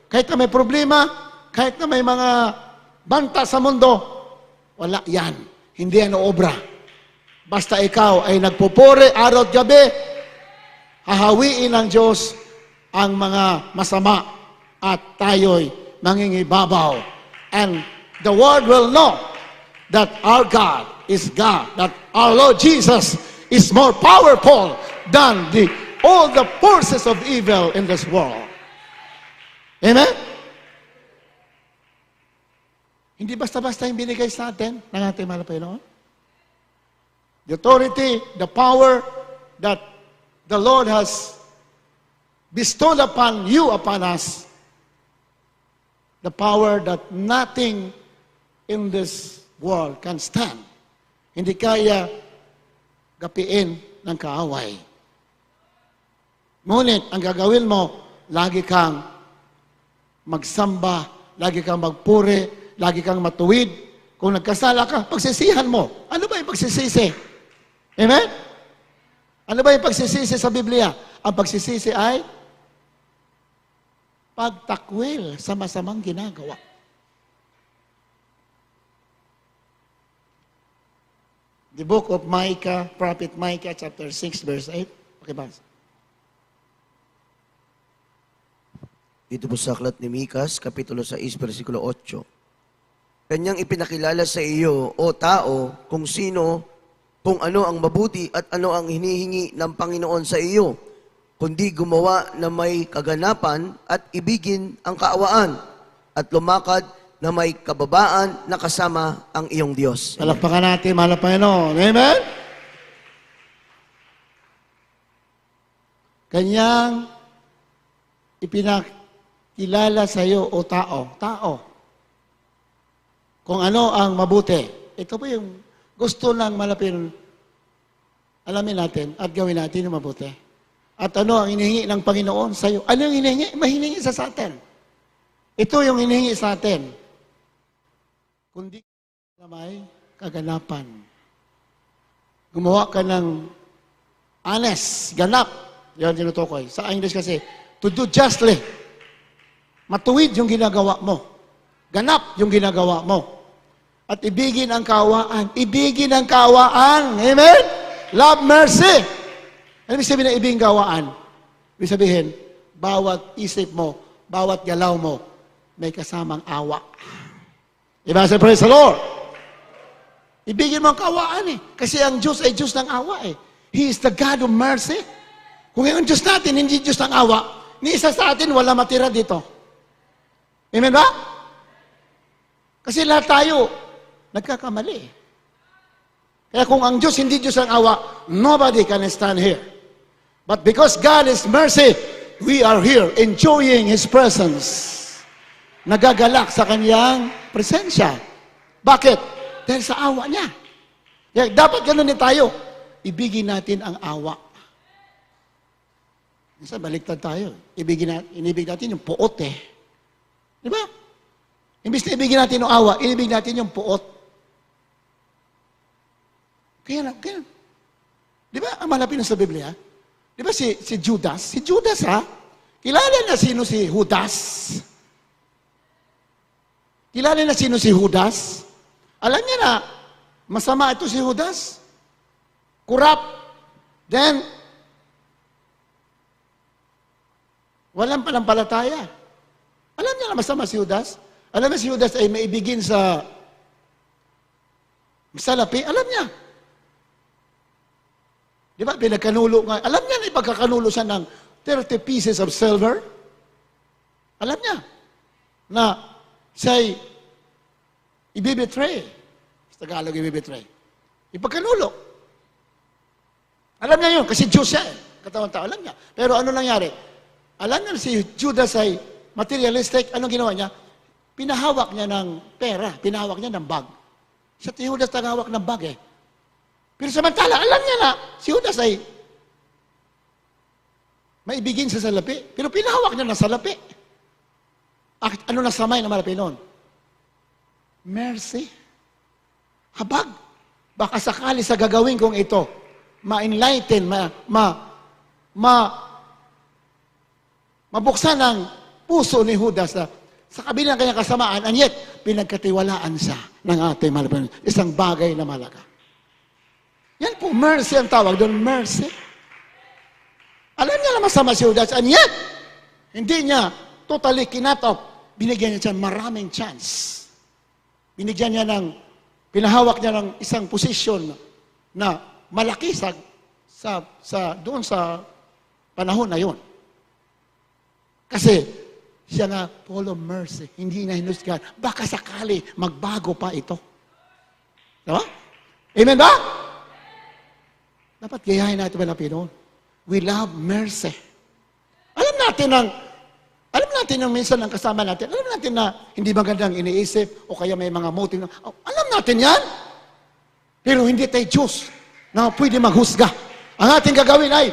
Kahit na may problema, kahit na may mga banta sa mundo, wala yan. Hindi yan obra. Basta ikaw ay nagpupuri araw at gabi, hahawiin ng Diyos ang mga masama at tayo'y mangingibabaw. And the world will know that our God is God, that our Lord Jesus is more powerful than all the forces of evil in this world. Amen? Hindi basta-basta yung binigay sa atin ng ating mahal na Panginoon. The authority, the power that the Lord has bestowed upon you, upon us, the power that nothing in this world can stand. Hindi kaya gapiin ng kaaway. Ngunit, ang gagawin mo, lagi kang magsamba, lagi kang magpuri, lagi kang matuwid. Kung nagkasala ka, pagsisihan mo. Ano ba yung pagsisisi? Amen? Ano ba yung pagsisisi sa Biblia? Ang pagsisisi ay pagtakwil sa masamang ginagawa. The book of Micah, Prophet Micah, chapter 6, verse 8. Pakibasa. Dito po sa aklat ni Mikas, kapitulo 6, versikulo 8. Kanyang ipinakilala sa iyo, o tao, kung ano ang mabuti at ano ang hinihingi ng Panginoon sa iyo, kundi gumawa na may kaganapan at ibigin ang kaawaan at lumakad na may kababaan na kasama ang iyong Diyos. Palakpakan natin, mahal na Panginoon. Amen? Kanyang ipinakilala sa iyo, o tao. Tao. Kung ano ang mabuti. Ito po yung gusto ng malapin. Alamin natin at gawin natin yung mabuti. At ano ang hinihingi ng Panginoon sa iyo? Ano yung hinihingi? Mahihingi sa atin. Ito yung hinihingi sa atin. Kundi na may kaganapan. Gumawa ka ng honest, ganap Yan tinutukoy. Sa English kasi, to do justly. Matuwid yung ginagawa mo. Ganap yung ginagawa mo. At ibigin ang kawaan. Ibigin ang kawaan. Amen? Love, mercy. Ano ibig sabihin ng ibigin kawaan? Ibig sabihin, bawat isip mo, bawat galaw mo, may kasamang awa. Diba? Say, praise the Lord. Ibigin mo ang kawaan eh. Kasi ang Diyos ay Diyos ng awa eh. He is the God of mercy. Kung yung Diyos natin, hindi Diyos ng awa, ni isa sa atin, wala matira dito. Amen ba? Kasi lahat tayo, nagkakamali. Kaya kung ang Diyos hindi Diyos ng awa, nobody can stand here. But because God is mercy, we are here enjoying His presence. Nagagalak sa Kanyang presensya. Bakit? Dahil sa awa niya. Kaya dapat ganun din tayo. Ibigin natin ang awa. Minsan baliktad tayo. Inibig natin yung puot eh. Di ba? Imbis na ibigin natin yung awa, inibig natin yung puot. Kaya. Di ba ang malapit sa Biblia? Di ba si Judas? Si Judas ha? Kilala na sino si Judas? Kilala na sino si Judas? Alam niya na, masama ito si Judas. Corrupt. Then, walang panampalataya. Alam niya na masama si Judas. Alam niya si Judas ay maibigin sa salapi. Alam niya. Di ba? Pinagkanulo nga. Alam niya na ipagkakanulo siya ng 30 pieces of silver. Alam niya na siya'y ibibetray. Sa Tagalog, ibibetray. Ipagkanulo. Alam niya yun, kasi Diyos siya eh. Katawan tao, alam niya. Pero ano nangyari? Alam niya si Judas ay materialistic. Anong ginawa niya? Pinahawak niya ng pera. Pinahawak niya ng bag. Si Judas tagahawak ng bag eh. Pero samantala, alam niya na si Judas ay maibigin sa salapi. Pero pinahawak niya ng salapi. Ano na samay na malapi noon? Mercy. Habag. Baka sakali sa gagawin kong ito, ma-enlighten, mabuksan ang puso ni Judas na sa kabilang kanyang kasamaan, and yet, pinagkatiwalaan siya ng ating malapi. Isang bagay na malaga. Yan po, mercy ang tawag doon, mercy. Alam niya na masama si Judas, and yet, hindi niya totally kinatop. Binigyan niya siya maraming chance. Binigyan niya pinahawak niya ng isang posisyon na malaki doon sa panahon na yun. Kasi, siya nga, full of mercy. Hindi na hinusgan. Baka sakali, magbago pa ito. Diba? Amen ba? Dapat gayahin natin ba na Pinoon? We love mercy. Alam natin yung minsan ng kasama natin, alam natin na hindi magandang iniisip o kaya may mga motive. Alam natin yan. Pero hindi tayo Diyos na pwede maghusga. Ang ating gagawin ay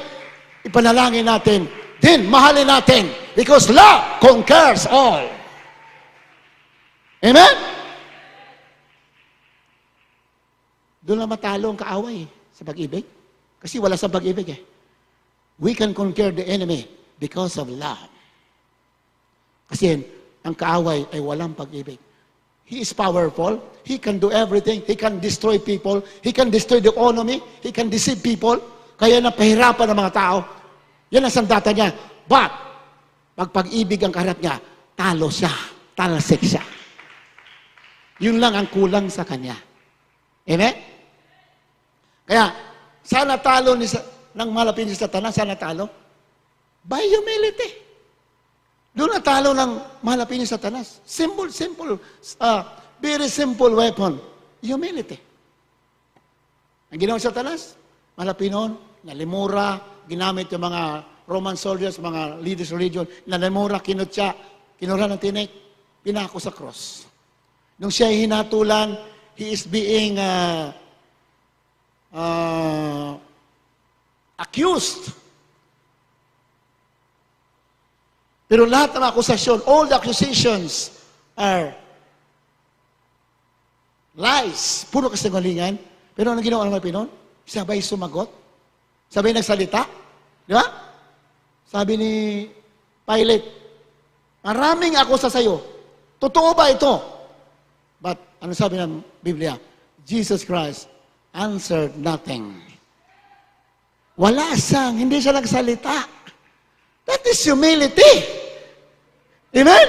ipanalangin natin, then mahalin natin because love conquers all. Amen? Doon na matalo ang kaaway sa pag-ibig. Kasi wala sa pag-ibig eh. We can conquer the enemy because of love. Kasi ang kaaway ay walang pag-ibig. He is powerful. He can do everything. He can destroy people. He can destroy the economy. He can deceive people. Kaya napahirapan ng mga tao. Yan ang sandata niya. But, pag pag-ibig ang kaharap niya, talo siya. Talsik siya. Yun lang ang kulang sa kanya. Amen? Kaya, sana talo ng malapit ni Satanas, sana talo. By humility. Doon na talo ng malapit ni Satanas. Very simple weapon. Humility. Ang ginawa sa Satanas, malapit noon, nalimura, ginamit yung mga Roman soldiers, mga leaders of religion, nalimura, kinutya, kinura ng tinik, pinako sa cross. Nung siya hinatulan, he is being accused. Pero lahat ng akusasyon, all the accusations are lies. Puro kasinungalingan. Pero anong ginawa ng mga Pinon? Sabay sumagot. Sabay nagsalita. Di ba? Sabi ni Pilate, maraming akusa sa'yo. Totoo ba ito? But, ano sabi ng Biblia? Jesus Christ answered nothing. Wala siyang, hindi siya nagsalita. That is humility. Amen?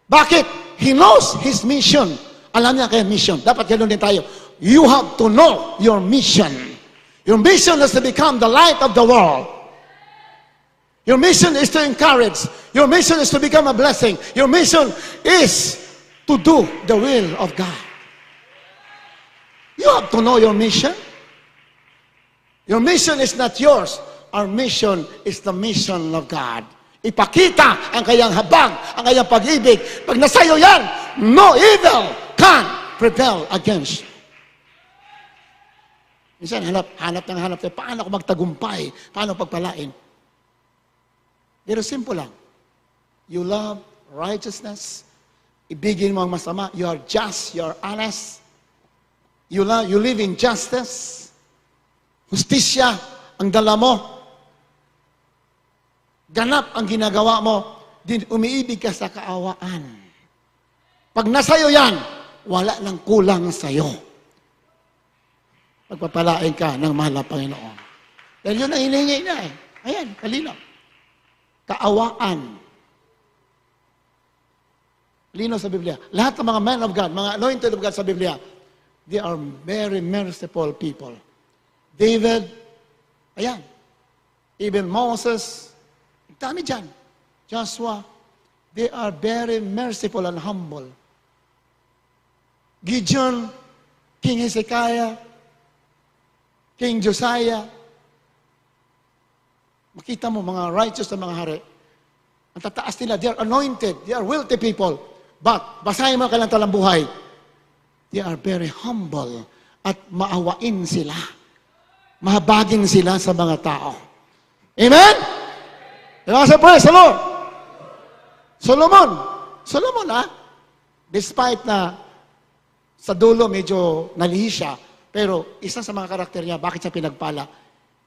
Bakit? He knows his mission. Alam niya kaya mission. Dapat ganoon din tayo. You have to know your mission. Your mission is to become the light of the world. Your mission is to encourage. Your mission is to become a blessing. Your mission is to do the will of God. You have to know your mission. Your mission is not yours. Our mission is the mission of God. Ipakita ang kayang habag, ang kayang pag-ibig. Pag nasayo yan, no evil can prevail against you. Minsan, hanap tayo. Paano ako magtagumpay? Paano pagpalain? Pero simple lang. You love righteousness. Ibigin mo ang masama. You are just. You are honest. You live in justice. Justisya ang dala mo. Ganap ang ginagawa mo. Din umiibig ka sa kaawaan. Pag nasayo yan, wala nang kulang sa'yo. Pagpapalain ka ng mahal na Panginoon. Dahil yun ang hinihingi niya eh. Ayan, kalinaw. Kaawaan. Lino sa Biblia. Lahat ng mga men of God, mga anointed of God sa Biblia, they are very merciful people. David, ayan. Even Moses, dami dyan. Joshua, they are very merciful and humble. Gideon, King Hezekiah, King Josiah, makita mo mga righteous na mga hari, ang tataas nila, they are anointed, they are wealthy people, but basahin mo kailang talang buhay, they are very humble at maawain sila. Mahabagin sila sa mga tao. Amen? Diba sa praise the Lord? Solomon despite na sa dulo medyo nalihi siya, pero isa sa mga karakter niya, bakit siya pinagpala?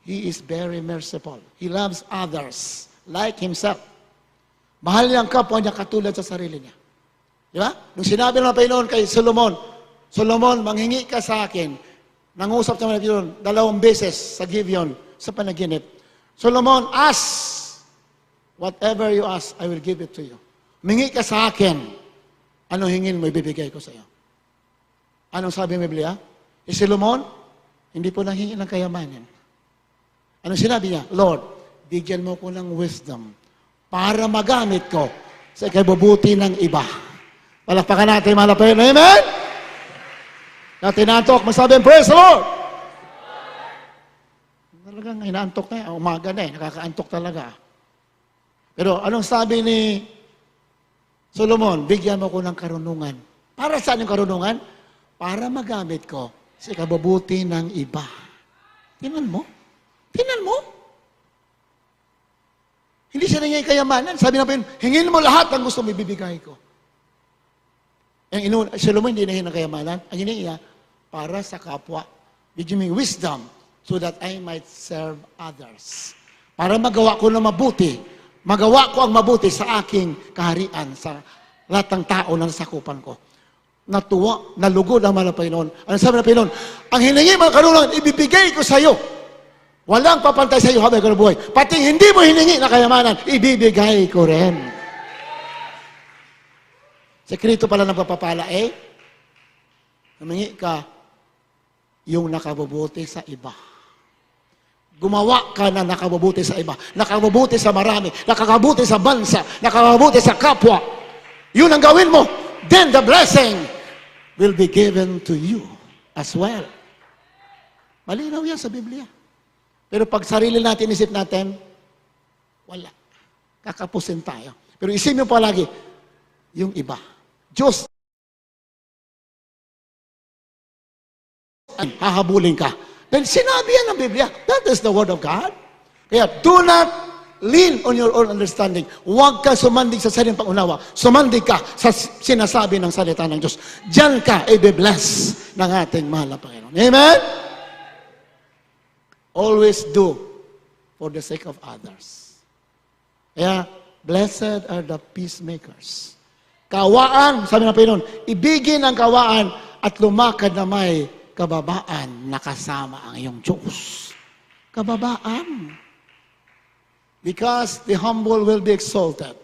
He is very merciful. He loves others like himself. Mahal niya ang kapwa niya katulad sa sarili niya. Di ba? Nung sinabi ng Panginoon kay Solomon, Solomon, manghingi ka sa akin. Nangusap naman ng Panginoon 2 beses sa Gibeon, sa panaginip. Solomon, ask. Whatever you ask, I will give it to you. Mingi ka sa akin. Ano hingin mo, ibibigay ko sa iyo. Anong sabi ng Biblia? Si Solomon, hindi po nanghingi ng kayamanan. Ano sinabi niya? Lord, bigyan mo ko ng wisdom para magamit ko sa ikabubuti ng iba. Palakpakan natin, mahal na Panginoon. Amen? Na tinantok, masabi, praise the Lord! Talagang inaantok na, umaga na nakakaantok talaga. Pero anong sabi ni Solomon? Bigyan mo ko ng karunungan. Para saan yung karunungan? Para magamit ko sa ikabubuti ng iba. Tingnan mo. Tingnan mo. Hindi siya nangyay kayamanan. Sabi na pa yun, hingin mo lahat ang gusto mo ibibigay ko. Solomon hindi nahin ng kayamanan. Ang hiningi niya, para sa kapwa. Bigyan mo wisdom so that I might serve others. Para magawa ko na mabuti. Magawa ko ang mabuti sa aking kaharian, sa lahat ng tao na nasakupan ko. Natuwa, nalugod ang mahal na Panginoon. Ano sabi ng Panginoon? Ang hiningi mo karunungan, ibibigay ko sa iyo. Walang papantay sa iyo habang ikaw buhay. Pati hindi mo hiningi na kayamanan, ibibigay ko rin. Sekreto pala ng papapala humingi ka yung nakabubuti sa iba. Gumawa ka na nakabubuti sa iba. Nakabubuti sa marami. Nakakabuti sa bansa. Nakakabuti sa kapwa. Yun ang gawin mo. Then the blessing will be given to you as well. Malinaw yan sa Biblia. Pero pag sarili natin, isip natin, wala. Kakapusin tayo. Pero isipin mo palagi, yung iba. Diyos, hahabulin ka. Then sinabi yan ng Biblia, that is the Word of God. Kaya do not lean on your own understanding. Huwag ka sumandig sa sariling pangunawa. Sumandig ka sa sinasabi ng salita ng Diyos. Diyan ka i-bless ng ating mahal na Panginoon. Amen? Always do for the sake of others. Kaya, blessed are the peacemakers. Kawaan, sabi ng Panginoon, ibigin ang kawaan at lumakad na may kababaan na kasama ang iyong Diyos. Kababaan. Because the humble will be exalted.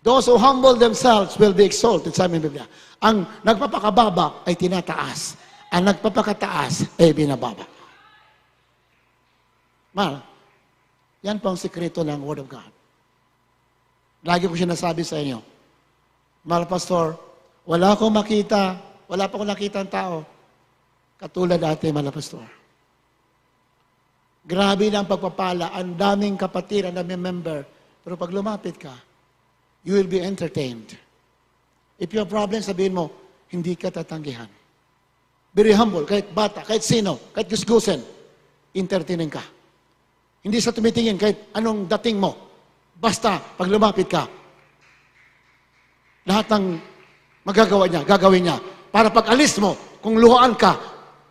Those who humble themselves will be exalted, sabi ng Biblia. Ang nagpapakababa ay tinataas. Ang nagpapakataas ay binababa. Mal, yan po ang sikreto ng Word of God. Lagi ko sinasabi sa inyo, Mahal Pastor, wala pa akong nakita ang tao, katulad dati, Mahal Pastor. Grabe na ang pagpapala, ang daming kapatid, ang daming member, pero pag lumapit ka, you will be entertained. If you have problem, sabihin mo, hindi ka tatanggihan. Very humble, kahit bata, kahit sino, kahit gusgusen, entertaining ka. Hindi sa tumitingin kahit anong dating mo. Basta, pag lumapit ka, lahat ng magagawa niya, gagawin niya. Para pag alis mo, kung luhaan ka,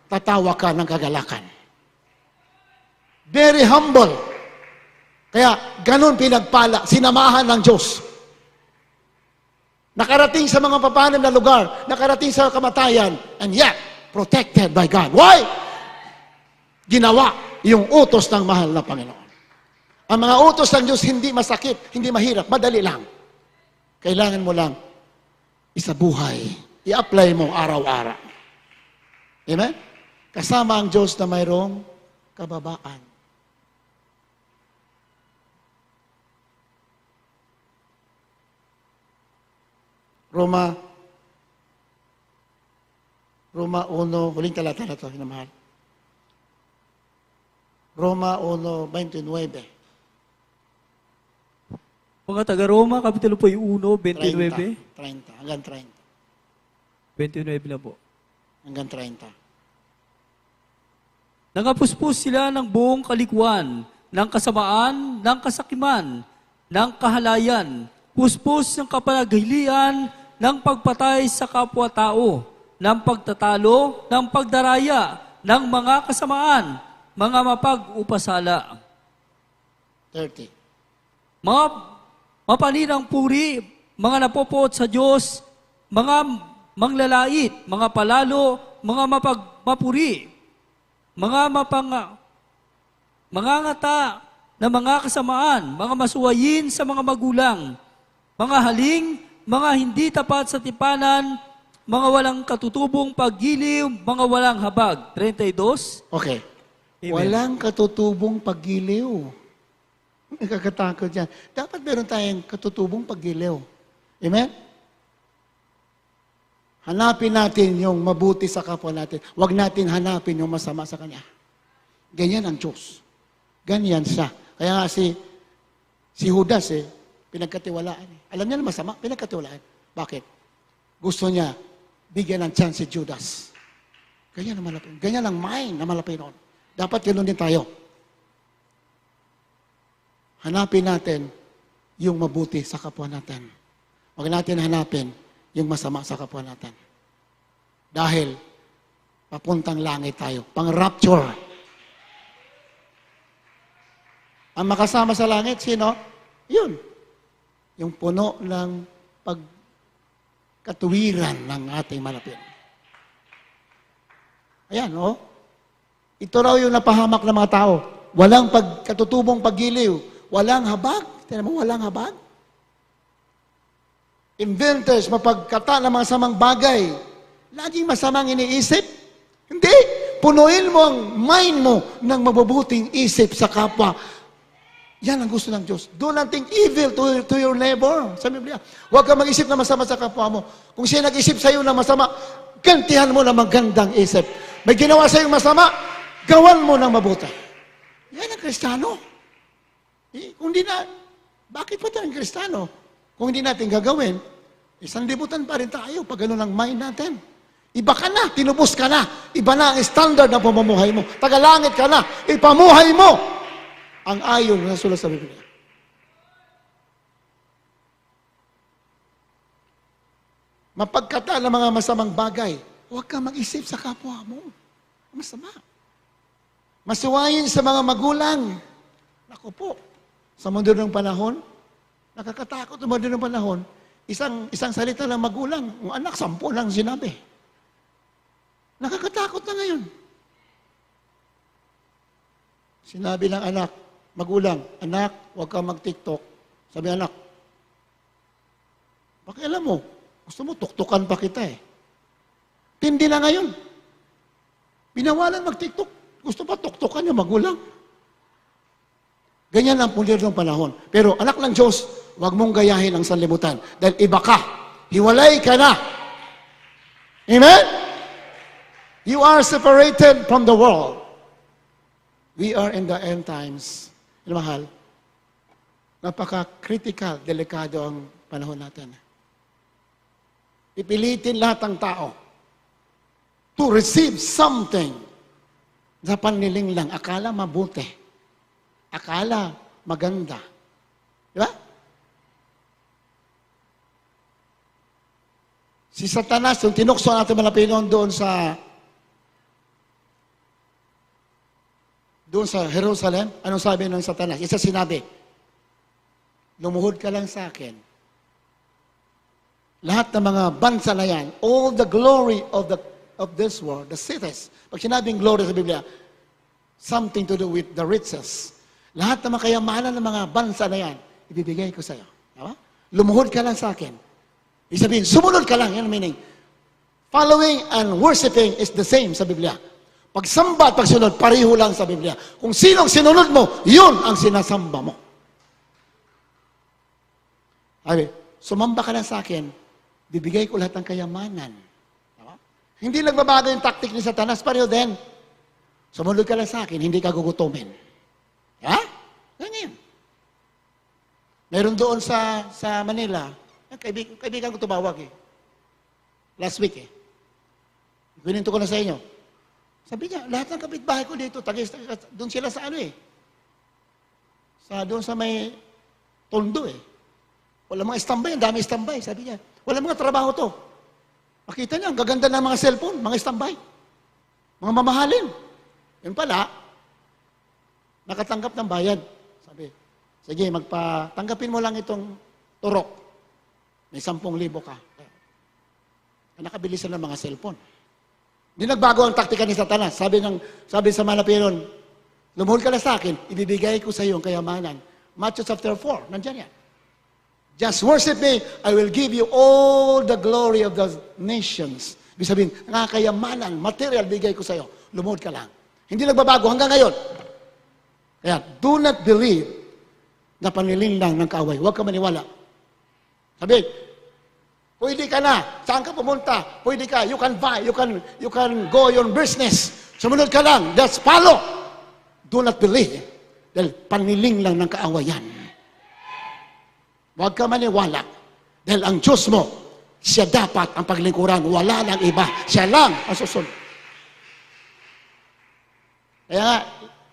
tatawa ka ng kagalakan. Very humble. Kaya, ganun pinagpala, sinamahan ng Diyos. Nakarating sa mga papanim na lugar, nakarating sa kamatayan, and yet, protected by God. Why? Ginawa yung utos ng mahal na Panginoon. Ang mga utos ng Diyos hindi masakit, hindi mahirap, madali lang. Kailangan mo lang isabuhay. I-apply mo araw-araw. Amen? Kasama ang Diyos na mayroong kababaan. Roma 1, huling talata na ito, hinamahal. Roma 1:29. Mga taga-Roma, Kapitulo po 1, 29. 30, hanggang 30. 29 na po. Hanggang 30. Nangapuspos sila ng buong kalikuan, ng kasamaan, ng kasakiman, ng kahalayan, puspos ng kapanaghilian, ng pagpatay sa kapwa-tao, ng pagtatalo, ng pagdaraya, ng mga kasamaan, mga mapag-upasala. 30. Mga mapaninang puri, mga napopot sa Diyos, mga manglalait, mga palalo, mga mapuri, mga mangangata na mga kasamaan, mga masuwayin sa mga magulang, mga haling, mga hindi tapat sa tipanan, mga walang katutubong paggiliw, mga walang habag. 32. Okay. Amen. Walang katutubong paggiliw. Nakakatakot yan. Dapat meron tayong katutubong paggiliw. Amen? Hanapin natin yung mabuti sa kapwa natin. Huwag natin hanapin yung masama sa Kanya. Ganyan ang Diyos. Ganyan siya. Kaya nga si Judas, pinagkatiwalaan. Alam niya na masama, pinagkatiwalaan. Bakit? Gusto niya, bigyan ng chance si Judas. Ganyan ang malapit. Ganyan ang mind na malapit noon. Dapat ganoon din tayo. Hanapin natin yung mabuti sa kapwa natin. Huwag natin hanapin yung masama sa kapwa natin. Dahil, papuntang langit tayo. Pang-rapture. Ang makasama sa langit, sino? Yun. Yung puno ng pagkatuwiran ng ating malapit. Ayan, oh. Ito raw yung napahamak ng mga tao. Walang katutubong paggiliw. Walang habag. Tignan mo, walang habag. Inventors, mapagkata ng mga samang bagay. Laging masamang iniisip. Hindi. Punuin mo ang mind mo ng mabubuting isip sa kapwa. Yan ang gusto ng Diyos. Do not think evil to your neighbor. Sa Biblia. Huwag ka mag-isip na masama sa kapwa mo. Kung siya nag-isip sa iyo na masama, gantihan mo na magandang isip. May ginawa sa iyo masama, gawan mo ng mabuti. Yan ang Kristiyano. Kung di na, bakit pa tayong Kristiyano? Kung hindi natin gagawin, isang libutan pa rin tayo pag gano'n ang mind natin. Iba ka na, tinubos ka na. Iba na ang standard ng pamumuhay mo. Tagalangit ka na, ipamuhay mo ang ayon na sulat sa Biblia. Mapagkata ng mga masamang bagay, huwag ka mag-isip sa kapwa mo. Masama. Masuwayin sa mga magulang. Naku po, sa mundo ng panahon, Nakakatakot naman din ng panahon. Isang salita ng magulang, ang anak, 10 lang sinabi. Nakakatakot na ngayon. Sinabi ng anak, magulang, anak, huwag kang mag-TikTok. Sabi anak, pakialam mo, gusto mo, tuktukan pa kita eh. Tindi na ngayon. Binawalan mag-TikTok. Gusto pa tuktukan yung magulang. Ganyan ang pulir ng panahon. Pero anak ng Diyos, huwag mong gayahin ang sanlibutan. Dahil iba ka. Hiwalay ka na. Amen? You are separated from the world. We are in the end times. Mahal, napaka-critical, delikado ang panahon natin. Ipilitin lahat ng tao to receive something sa panliling lang. Akala mabuti. Akala maganda. Di ba? Si Satanas, yung tinukso natin malapinon doon sa Jerusalem, anong sabi ng Satanas? Isa sinabi, lumuhod ka lang sa akin. Lahat ng mga bansa na yan, all the glory of this world, the cities. Pag sinabing glory sa Biblia, something to do with the riches. Lahat ng mga kayamanan ng mga bansa na yan, ibibigay ko sa iyo. Diba? Lumuhod ka lang sa akin. Ibig sabihin, sumunod ka lang. Yan ang meaning. Following and worshiping is the same sa Biblia. Pagsamba at pagsunod, pareho lang sa Biblia. Kung sinong sinunod mo, yun ang sinasamba mo. Sabi, sumamba ka lang sa akin, bibigay ko lahat ng kayamanan. Diba? Hindi nagbabago yung taktik ni Satanas, pareho din. Sumunod ka lang sa akin, hindi ka gugutumin. Ha? Ganyan. Meron doon sa Manila, kaibigan ko tumawag eh. Last week eh. Pininto ko na sa inyo. Sabi niya, lahat ng kapitbahay ko dito, doon sila sa ano eh. Doon sa may tondo eh. Wala mga istambay, ang dami istambay. Sabi niya, wala mga trabaho to. Makita niya, ang gaganda ng mga cellphone, mga istambay. Mga mamahalin. Yun pala, nakatanggap ng bayad. Sabi, sige, tanggapin mo lang itong turok. May 10,000 ka. Nakabili sila ng mga cellphone. Hindi nagbago ang taktika ni Satanas. Sabi sa Malapinon, lumuhod ka na sa akin, ibibigay ko sa iyo ang kayamanan. Matthew chapter 4, nandyan yan. Just worship me, I will give you all the glory of the nations. Ibig sabihin, nakakayamanan, material, bigay ko sa iyo. Lumuhod ka lang. Hindi nagbabago hanggang ngayon. Kaya, do not believe na panliling lang ng kaaway. Huwag ka maniwala. Sabi, pwede ka na. Saan ka pumunta? Pwede ka. You can buy. You can go your business. Sumunod ka lang. Just follow. Do not believe. Dahil panliling lang ng kaawayan. Huwag ka maniwala. Dahil ang Diyos mo, siya dapat ang paglingkuran. Wala lang iba. Siya lang ang susunod. Kaya nga,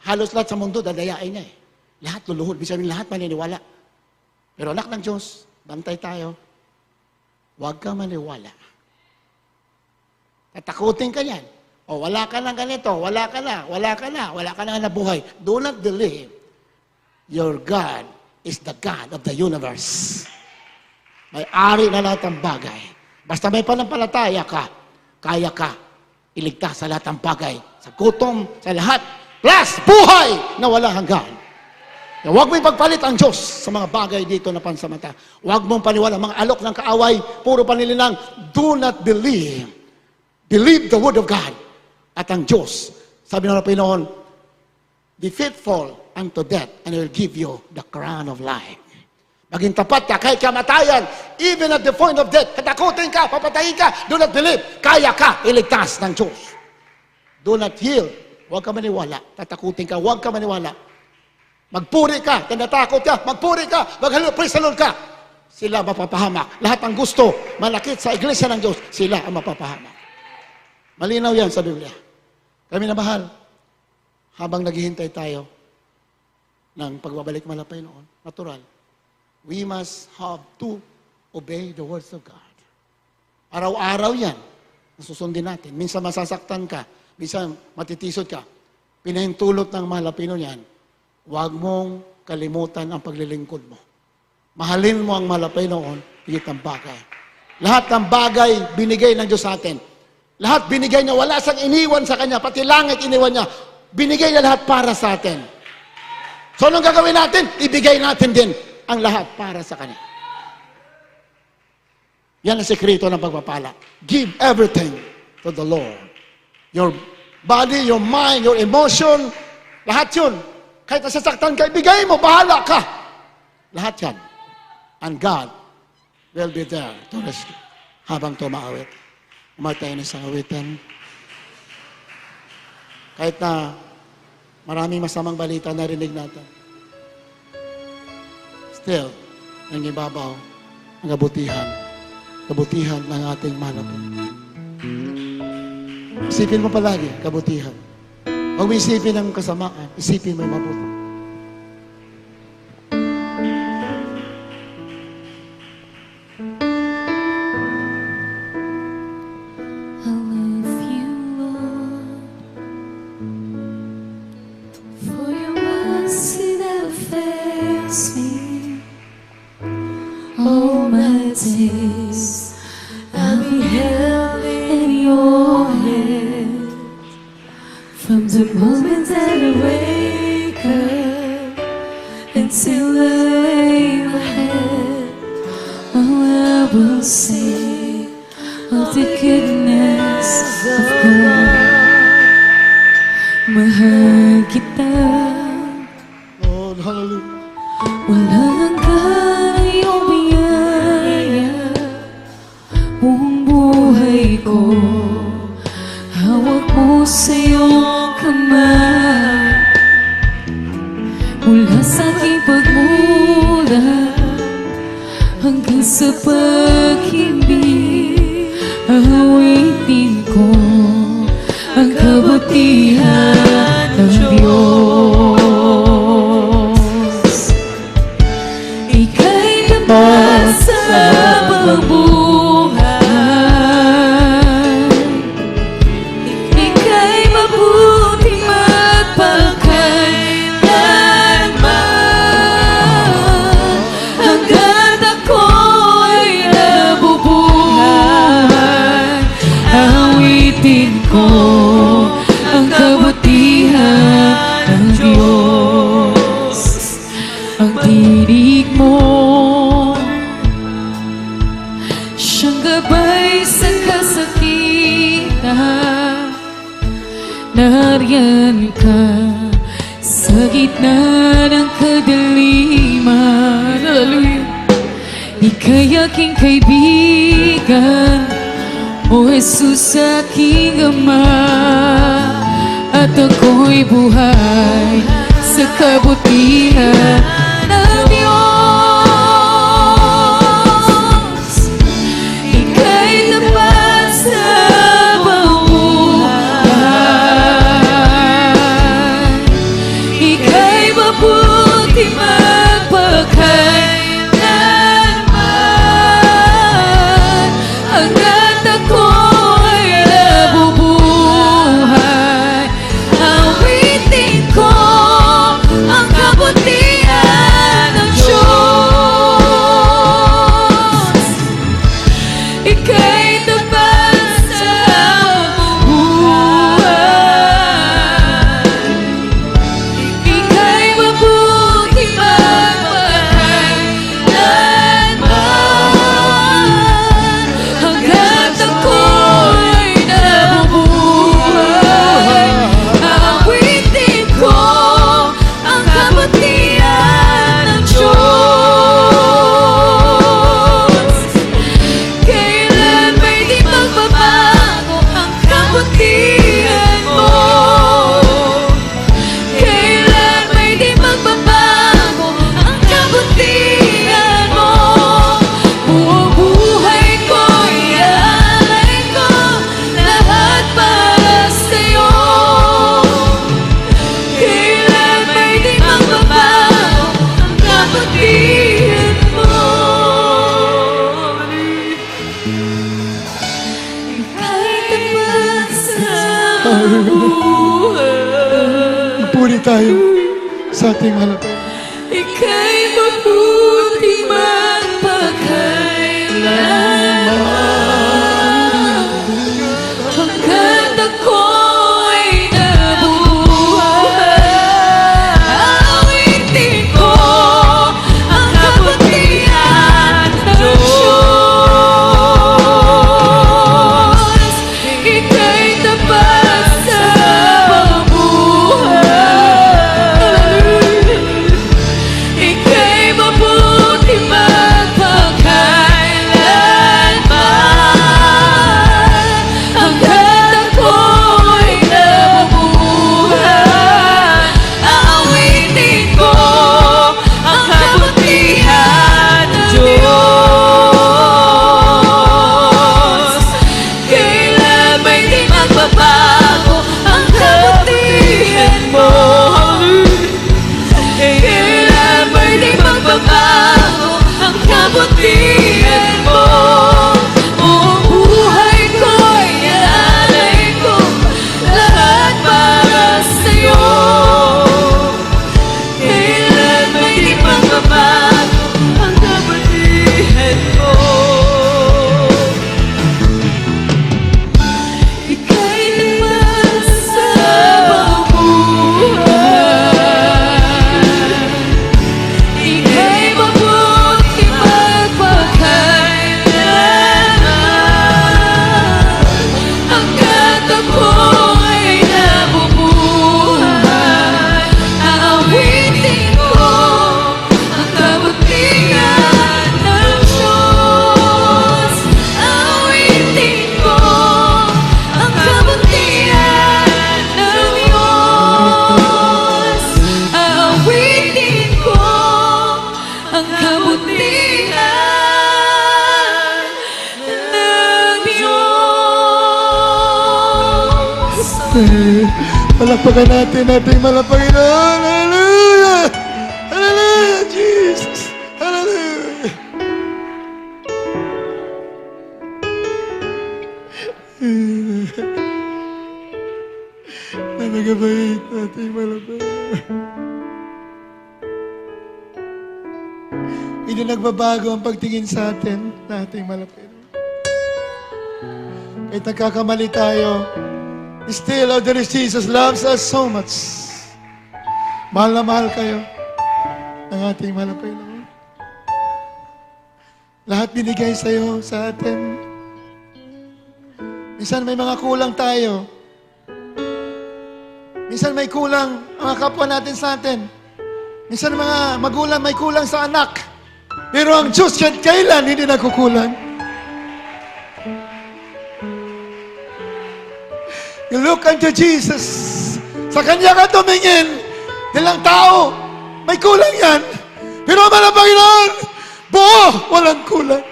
halos lahat sa mundo, dadayain niya eh. Lahat luluhod. Bisa sabihin, lahat maniniwala. Pero anak ng Diyos, bantay tayo. Huwag ka maniwala. Tatakutin ka yan. O wala ka ng ganito, wala ka na nabuhay. Do not believe your God is the God of the universe. May-ari na lahat ng bagay. Basta may panampalataya ka, kaya ka iligtas sa lahat ng bagay. Sa gutom, sa lahat. Plus, buhay na wala hanggan. Huwag mo ipagpalit ang Diyos sa mga bagay dito na pansamanta. Huwag mong paniwala. Mga alok ng kaaway, puro panililang, do not believe. Believe the word of God. At ang Diyos, sabi ng Panginoon, be faithful unto death, and I will give you the crown of life. Maging tapat ka kahit kamatayan, even at the point of death, katakutin ka, papatayin ka, do not believe, kaya ka iligtas ng Diyos. Do not heal. Huwag ka maniwala. Tatakutin ka, huwag ka maniwala. Magpuri ka, tinatakot ka, magpuri ka, praise the Lord ka. Sila mapapahamak. Lahat ng gusto, malakit sa iglesia ng Diyos, sila ang mapapahamak. Malinaw yan sa Biblia. Kami na mahal, habang naghihintay tayo ng pagbabalik malapay noon, natural, we must have to obey the words of God. Araw-araw yan, nasusundin natin. Minsan masasaktan ka, minsan matitisod ka. Pinahintulot ng mga Lapino yan, huwag mong kalimutan ang paglilingkod mo. Mahalin mo ang malapay noon, higit ng bagay. Lahat ng bagay binigay ng Diyos sa atin. Lahat binigay niya, wala siyang iniwan sa Kanya, pati langit iniwan niya. Binigay niya lahat para sa atin. So anong gagawin natin? Ibigay natin din ang lahat para sa Kanya. Yan ang sekreto ng pagpapala. Give everything to the Lord. Your body, your mind, your emotion, lahat yun. Kahit nasasaktan ka, ibigay mo, bahala ka. Lahat yan. And God will be there to rescue. Habang tumaawit. Umatay na sa awitan. Kahit na maraming masamang balita narinig natin. Still, ang ibabaw, ang kabutihan ng ating manapin. Isipin mo palagi, kabutihan. Huwag mo isipin ang kasamaan, isipin mo yung mabuti. I love you, Lord, for your mercy that fails me. All my days I'll be held in your hand. From the moment that I wake up until I lay my head, oh, I will sing of the goodness of God. Mahal kita, Lord, hallelujah. walang hanggan ang iyong biyaya. Buong buhay ko, hawak mo sa iyong kamay. Mula sa aking pagmula hanggang sa pag-ibig, awitin ko ang kabutihan ng Diyos. Ika'y tapat sa pagbuhay. Ika'y mabuti magpagkailanman. Hanggat ako'y nabubuhay, awitin ko ang kabutihan ng Diyos. Ang tinig mo, siyang gabay sa kasakitan. Nariyan ka sa gitna ng kadaliman. Hallelujah. Ika'y aking kaibigan, O Jesus, aking Ama, at ako'y buhay sa kabutihan ng Diyos. Ika'y tapat sa pagbuhay. Ika'y mabuti magpagkailanman. Hanggat ako'y nabubuhay, awitin ko ang kabutihan ng Diyos. Ika'y tapat sa buhay. Ika'y mabuti magpagkailanman. Hanggat ako'y nabubuhay, aawitin ko ang kabutihan ng Diyos. Kailan may di magbabago ang kabutihan mo. Kailan may di magbabago ang kabutihan mo. Buong buhay ko iaalay ko, lahat para sa'yo. Kailan may di magbabago ang kabutihan mo. Ika'y tapat sa buhay. Magpuri tayo sa ating halapin. Ika'y mabuti Palakpakan natin ating Panginoon. Hallelujah! Hallelujah, Jesus! Hallelujah! Napagabait ating Panginoon. Hindi nagbabago ang pagtingin sa atin na ating malapit. Kahit nagkakamali tayo, still, oh, there is Jesus loves us so much. Mahal na mahal kayo ng ating malapit. Lahat binigay sa'yo, sa atin. Minsan may mga kulang tayo. Minsan may kulang ang mga kapwa natin sa atin. Minsan mga magulang may kulang sa anak. Pero ang Diyos kahit kailan hindi nakukulang. You look unto Jesus. Sa Kanya ka tumingin. Nilang tao, may kulang yan. Pero ang mga Panginoon, buo, walang kulang.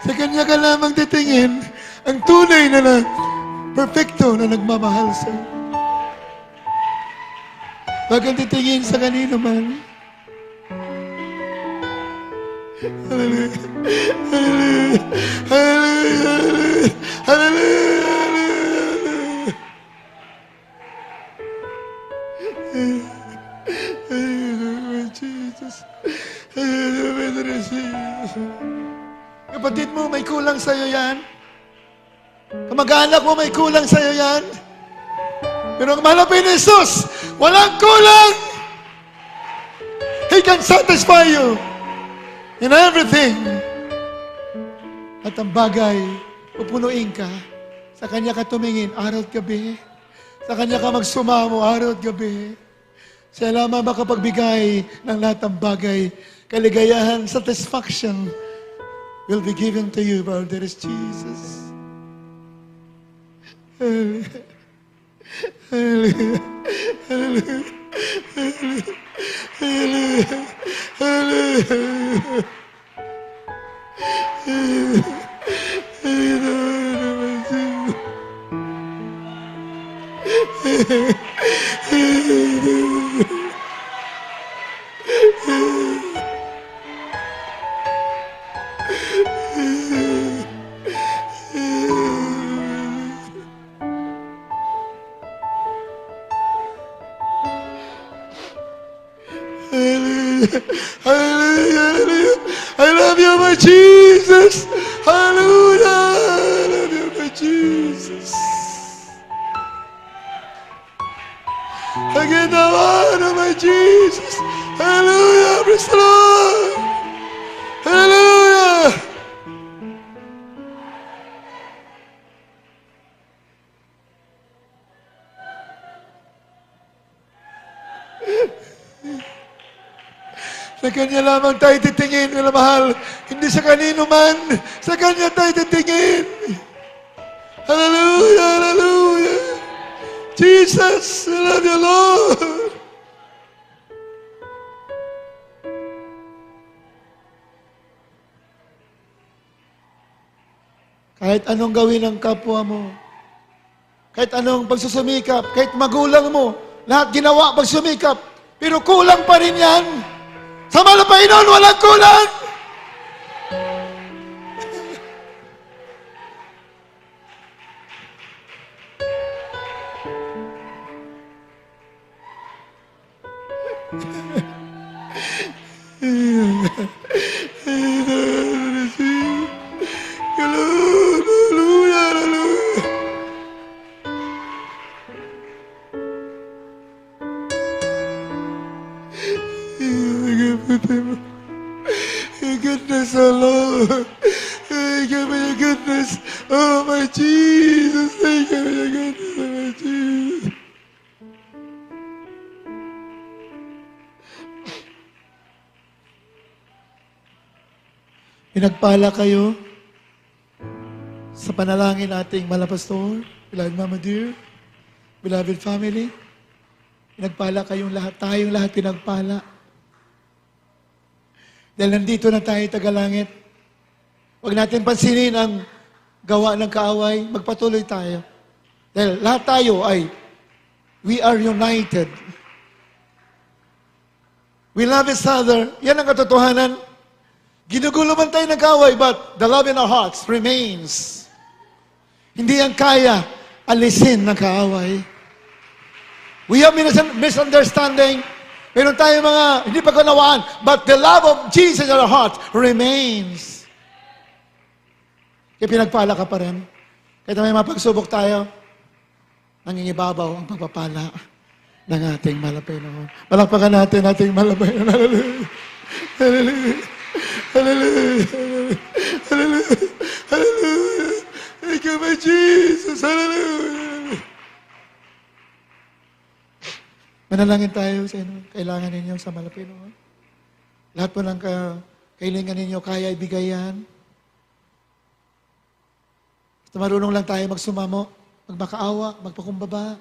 Sa Kanya ka lamang titingin ang tunay na perfecto na nagmamahal sa'yo. Huwag kang titingin sa kanino man. Hallelujah. Hallelujah. Hallelujah. Hallelujah. Hallelujah. Jesus. Hallelujah. Jesus. Kapatid mo, may kulang sa'yo yan. Kamag-anak mo, may kulang sa'yo yan. Pero ang malapit ni Jesus, walang kulang. He can satisfy you in everything. At ang bagay, pupunuin ka. Sa Kanya ka tumingin, araw at gabi. Sa Kanya ka magsumamo, araw at gabi. Siya lamang makapagbigay ng lahat ng bagay. Kaligayahan, satisfaction will be given to you, for there is Jesus. Hallelujah. Hallelujah. Hallelujah. Hallelujah. Hallelujah. Hallelujah. I love you, my Jesus. Hallelujah. I love you, my Jesus. Again, the one, my Jesus. Hallelujah. Praise the Lord. Hallelujah. Sa Kanya lamang tayo titingin, mga mahal. Hindi sa kanino man. Sa Kanya tayo titingin. Hallelujah, hallelujah. Jesus, I love you, Lord. Kahit anong gawin ng kapwa mo, kahit anong pagsusumikap, kahit magulang mo, lahat ginawa pagsumikap, pero kulang pa rin yan. Sa mahal na Panginoon, walang kulang. Hallelujah, hallelujah. Your goodness, oh Lord. Thank you for your goodness. Oh, my Jesus. Thank you for your goodness, oh, my Jesus. Pinagpala kayo sa panalangin ating malapastor, beloved Mama Dear, beloved family. Pinagpala kayong lahat. Tayong lahat pinagpala. Dahil nandito na tayo, tagalangit. Huwag natin pansinin ang gawa ng kaaway. Magpatuloy tayo. Dahil lahat tayo ay, we are united. We love each other. Yan ang katotohanan. Ginugulo man tayo ng kaaway, but the love in our hearts remains. Hindi yan kaya alisin ng kaaway. We have misunderstanding. Meron tayo mga hindi pagkunawaan, but the love of Jesus in our heart remains. Kaya pinagpala ka pa rin. Kahit may mapagsubok tayo, nangingibabaw ang pagpapala ng ating Malapinoon. Palakpakan natin ating Malapinoon. Hallelujah. Hallelujah. Hallelujah. Hallelujah. Hallelujah. Thank you, my Jesus. Hallelujah. Manalangin tayo sa inyo. Kailangan ninyo sa Malapinoon. Lahat po ng kailangan ninyo, kaya ibigay yan. Basta marunong lang tayo magsumamo, magmakaawa, magpakumbaba.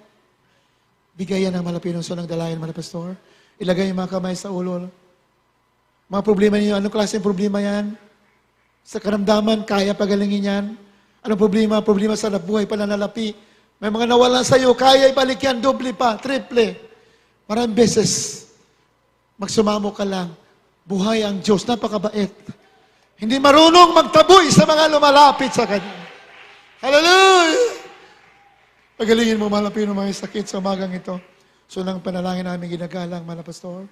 Bigay yan ng Malapinoon. So, ng dalayan, Malapastor. Ilagay yung mga kamay sa ulo. Mga problema ninyo, anong klaseng problema yan? Sa karamdaman, kaya pagalingin yan. Anong problema? Problema sa buhay, pananalapi. May mga nawalan sa iyo, kaya ibalik yan, doble pa, triple. Maraming beses, magsumamo ka lang. Buhay ang Diyos, napakabait. Hindi marunong magtaboy sa mga lumalapit sa Kanya. Hallelujah! Pagalingin mo, malapin ng mga sakit sa umagang ito. So, nang panalangin namin ginagalang, mga pastor.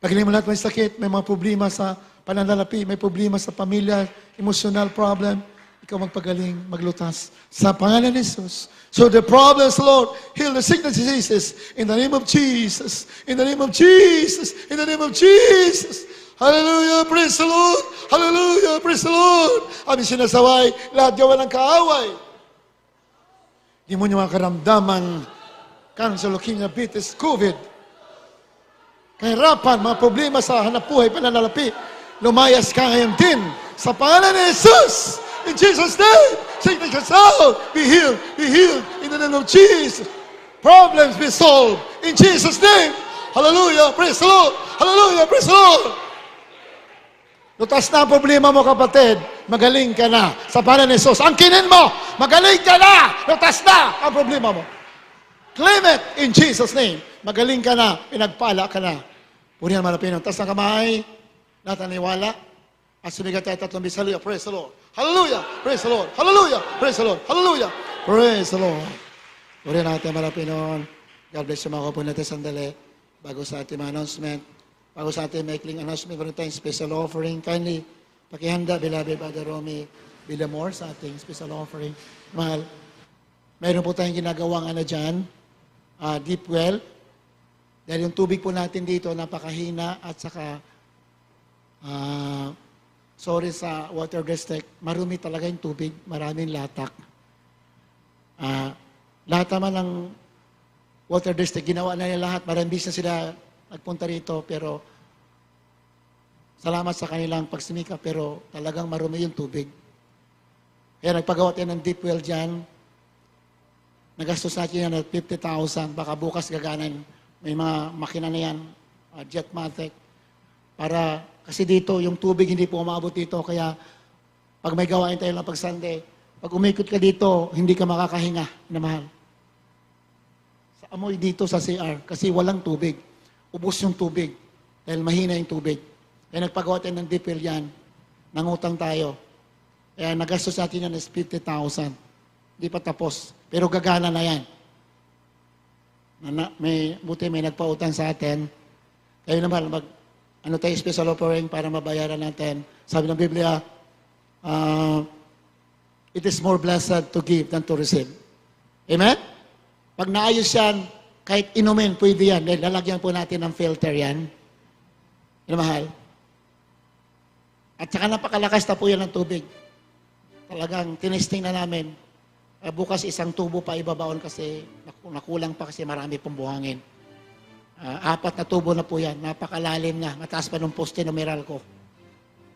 Pagalingin mo lahat may sakit, may mga problema sa pananalapi, may problema sa pamilya, emotional problem. Ikaw magpagaling, maglutas. Sa pangalan ni Jesus. So the problems, Lord, heal the sickness diseases in the name of Jesus. In the name of Jesus. In the name of Jesus. Hallelujah, praise the Lord. Hallelujah, praise the Lord. Aming sinasaway, lahat gawa ng kaaway. Di mo niyo mga karamdaman, cancer, leukemia, diabetes, COVID, kahirapan, mga problema sa hanapbuhay, pananalapi, lumayas ka ngayon din sa pangalan ni Jesus. In Jesus' name, sickness out, be healed in the name of Jesus. Problems be solved in Jesus' name. Hallelujah, praise the Lord. Hallelujah, praise the Lord. Lutas na ang problema mo, kapatid. Magaling ka na sa pangalan ni Jesus. Angkinin mo, magaling ka na. Lutas na ang problema mo. Claim it in Jesus' name. Magaling ka na, pinagpala ka na. Purihan malapin. Tas na kamay, nataniwala. At sumigat tayo tatlong bis. Hallelujah, praise the Lord. Hallelujah, praise the Lord. Hallelujah, praise the Lord. Hallelujah, praise the Lord. Purihan natin malapin noon. God bless you, mga kapun natin sandali. Bago sa ating announcement. Bago sa ating maikling announcement, meron tayong special offering. Kindly, pakihanda, beloved Brother Romy Villamor sa ating special offering. Mahal, mayroon po tayong ginagawang dyan, deep well. Dahil yung tubig po natin dito, napakahina at saka, sorry sa water district, marumi talaga yung tubig, maraming latak. Lahat naman ng water district, ginawa na nila lahat, maraming business sila nagpunta rito, pero salamat sa kanilang pagsimika, pero talagang marumi yung tubig. Kaya nagpagawa tayo ng deep well dyan. Nagastos natin yan at 50,000. Baka bukas gaganan. May mga makina na yan, Jetmatic. Para, kasi dito, yung tubig hindi po umabot dito. Kaya, pag may gawain tayo lang pag Sunday, pag umikot ka dito, hindi ka makakahinga na mahal. Sa amoy dito sa CR, kasi walang tubig. Ubus yung tubig. Dahil mahina yung tubig. Kaya nagpagawa tayo ng deep well yan. Nangutang tayo. Kaya nagastos natin yan is 50,000. Hindi pa tapos. Pero gagana na yan. Buti may nagpautang sa atin. Kayo naman, tayo special offering para mabayaran natin. Sabi ng Biblia, it is more blessed to give than to receive. Amen? Pag naayos yan, kahit inumin, pwede yan. Dahil lalagyan po natin ng filter yan. Yan mahal. At saka napakalakas na po yan ng tubig. Talagang tinesting na namin. Bukas isang tubo pa ibabaon kasi nakulang pa kasi marami pong buhangin. 4 na tubo na po yan. Napakalalim na. Mataas pa ng poste ng Meralco.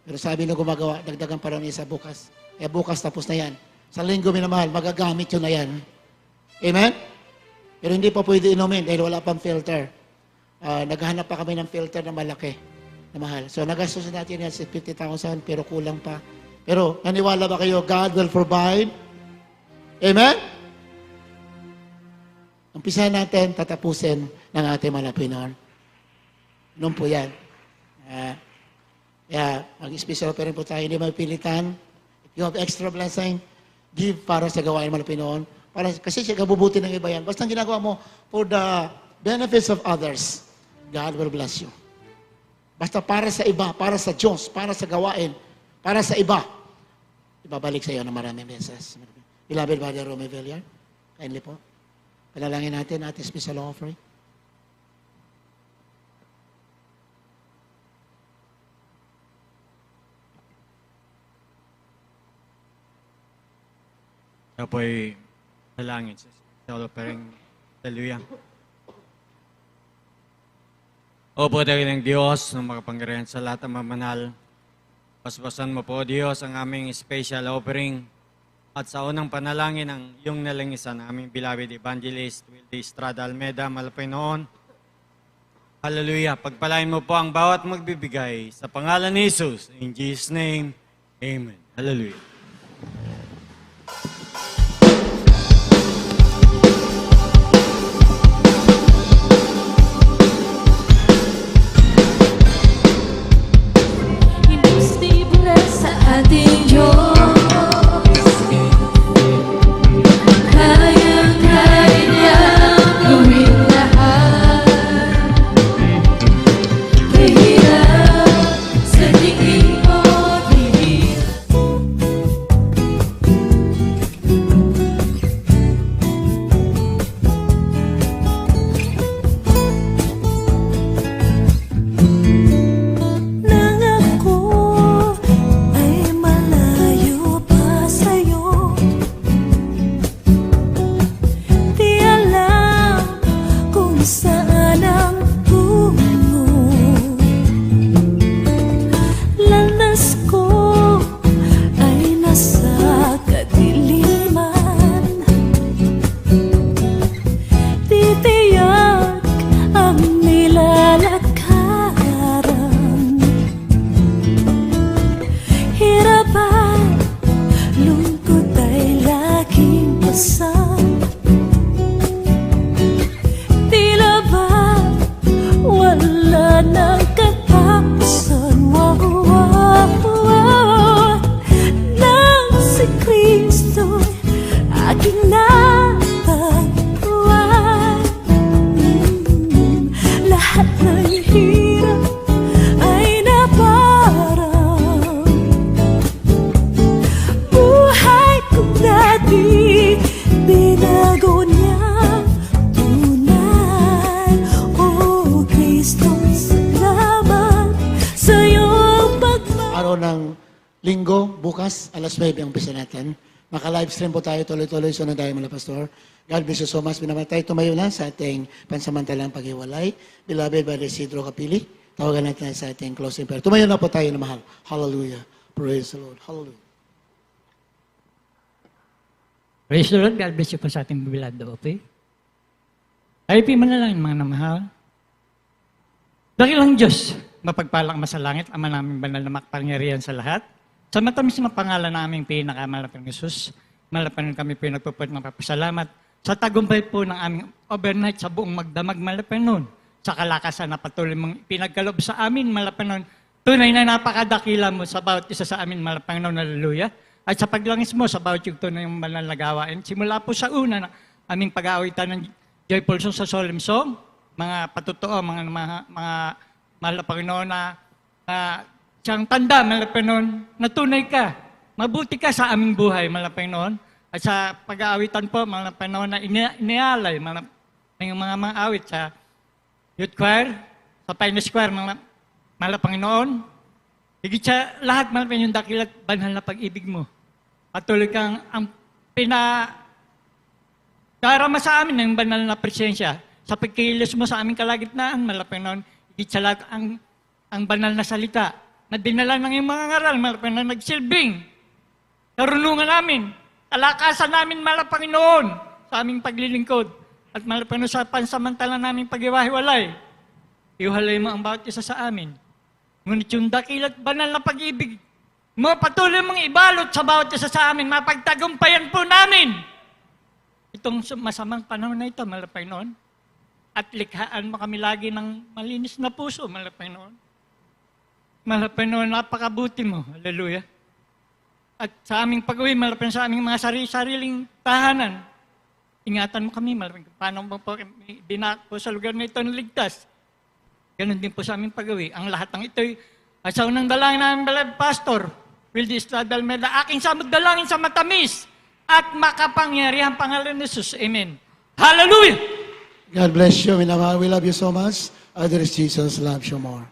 Pero sabi na gumagawa, dagdagan pa rin isa bukas. Bukas tapos na yan. Sa linggo minamahal, magagamit yun na yan. Amen? Pero hindi pa pwede inumin dahil wala pang filter. Naghahanap pa kami ng filter na malaki, na mahal. So nagastos natin yan sa 50,000 pero kulang pa. Pero naniwala ba kayo, God will provide? Amen? Umpisa natin, tatapusin ng ating malapinon. Noon po yan. Mag-special offering po tayo, hindi mapilitan. If you have extra blessing, give para sa gawain malapinoon. Kasi siya kabubuti ng iba yan. Basta ginagawa mo for the benefits of others, God will bless you. Basta para sa iba, para sa Diyos, para sa gawain, para sa iba, ibabalik sa iyo na maraming beses. Beloved Brother Romeo Villar, kindly po. Panalangin natin ating special offering. Ako po'y dalangin sa special offering. Hallelujah. O po tayo ng Diyos na makapangyarihan sa lahat ng mamanal. Paspasan mo po, Diyos, ang aming special offering. At sa unang panalangin ng iyong nalangisan, aming beloved evangelist, Wildy Estrada Almeda, malapay noon. Hallelujah. Pagpalain mo po ang bawat magbibigay sa pangalan ni Jesus. In Jesus' name, Amen. Hallelujah. Imposible sa ating Diyos, kayang-kaya niyang gawin lahat. Kahirap sa tingin mo, di Linggo, bukas, alas 9 ang umpisa natin. Maka-livestream po tayo tuloy-tuloy. Sunod tayo mga pastor. God bless you so much. Binamatay, tumayo na sa ating pansamantalang paghiwalay. Beloved Brother Isidro Capili, tawagan natin sa ating closing prayer. Tumayo na po tayo na mahal. Hallelujah. Praise the Lord. Hallelujah. Praise the Lord. God bless you po sa ating bibilado. Okay? Tayo po manalangin mga namahal. Dahil ang Diyos, mapagpalang masalangit, Ama namin banal na makapangyarihan sa lahat. Sa matamis na pangalan naming pinakamalapang Jesus, malapan kami po nagpuput ng papasalamat sa tagumpay po ng aming overnight sa buong magdamag malapan nun. Sa kalakasan na patuloy mong pinagkalob sa amin malapan nun. Tunay na napakadakila mo sa bawat isa sa amin malapan nun. Hallelujah. At sa paglangis mo sa bawat yung tunay yung banal na gawain. Simula po sa una na aming pag-aawitan ng joyful song sa solemn song, mga patutuo, mga mahal na Panginoon na siyang tanda, mahal na Panginoon, na tunay ka, mabuti ka sa aming buhay, mahal na Panginoon. At sa pag-aawitan po, mahal na Panginoon, na inialay, mahal na mga awit sa youth choir, sa Pioneer Choir, mahal na Panginoon. Higit sa lahat, mahal na Panginoon, dakilat banal na pag-ibig mo. Patuloy kang ang darama sa amin ng banal na presensya. Sa pagkilos mo sa aming kalagitnaan, mahal na Panginoon, higit sa lahat ang banal na salita na dinala ng iyong mga ngaral, mahal na Panginoon, nagsilbing. Karunungan namin, kalakasan namin, mahal na Panginoon, sa aming paglilingkod. at mahal Panginoon sa pansamantala naming pag-iwahiwalay. Iwalay mo ang bawat isa sa amin. Ngunit yung dakilat banal na pag-ibig mo, patuloy mong ibalot sa bawat isa sa amin, mapagtagumpayan po namin itong masamang panahon na ito, mahal Panginoon. At likhaan mo kami lagi ng malinis na puso, mahal Panginoon. Mahal Panginoon, napakabuti mo. Hallelujah. At sa aming pag-uwi, mahal Panginoon, sa aming mga sariling tahanan, ingatan mo kami, mahal Panginoon. Paano mo po dinak po sa lugar na ito na ligtas? Ganon din po sa aming pag-uwi. Ang lahat ng ito'y sa unang dalangin namin, beloved Pastor, Wildy Estrada Almeida, aking samod dalangin sa matamis at makapangyarihan pangalan ni Jesus. Amen. Hallelujah! God bless you. Minamahal, we love you so much. Others, Jesus loves you more.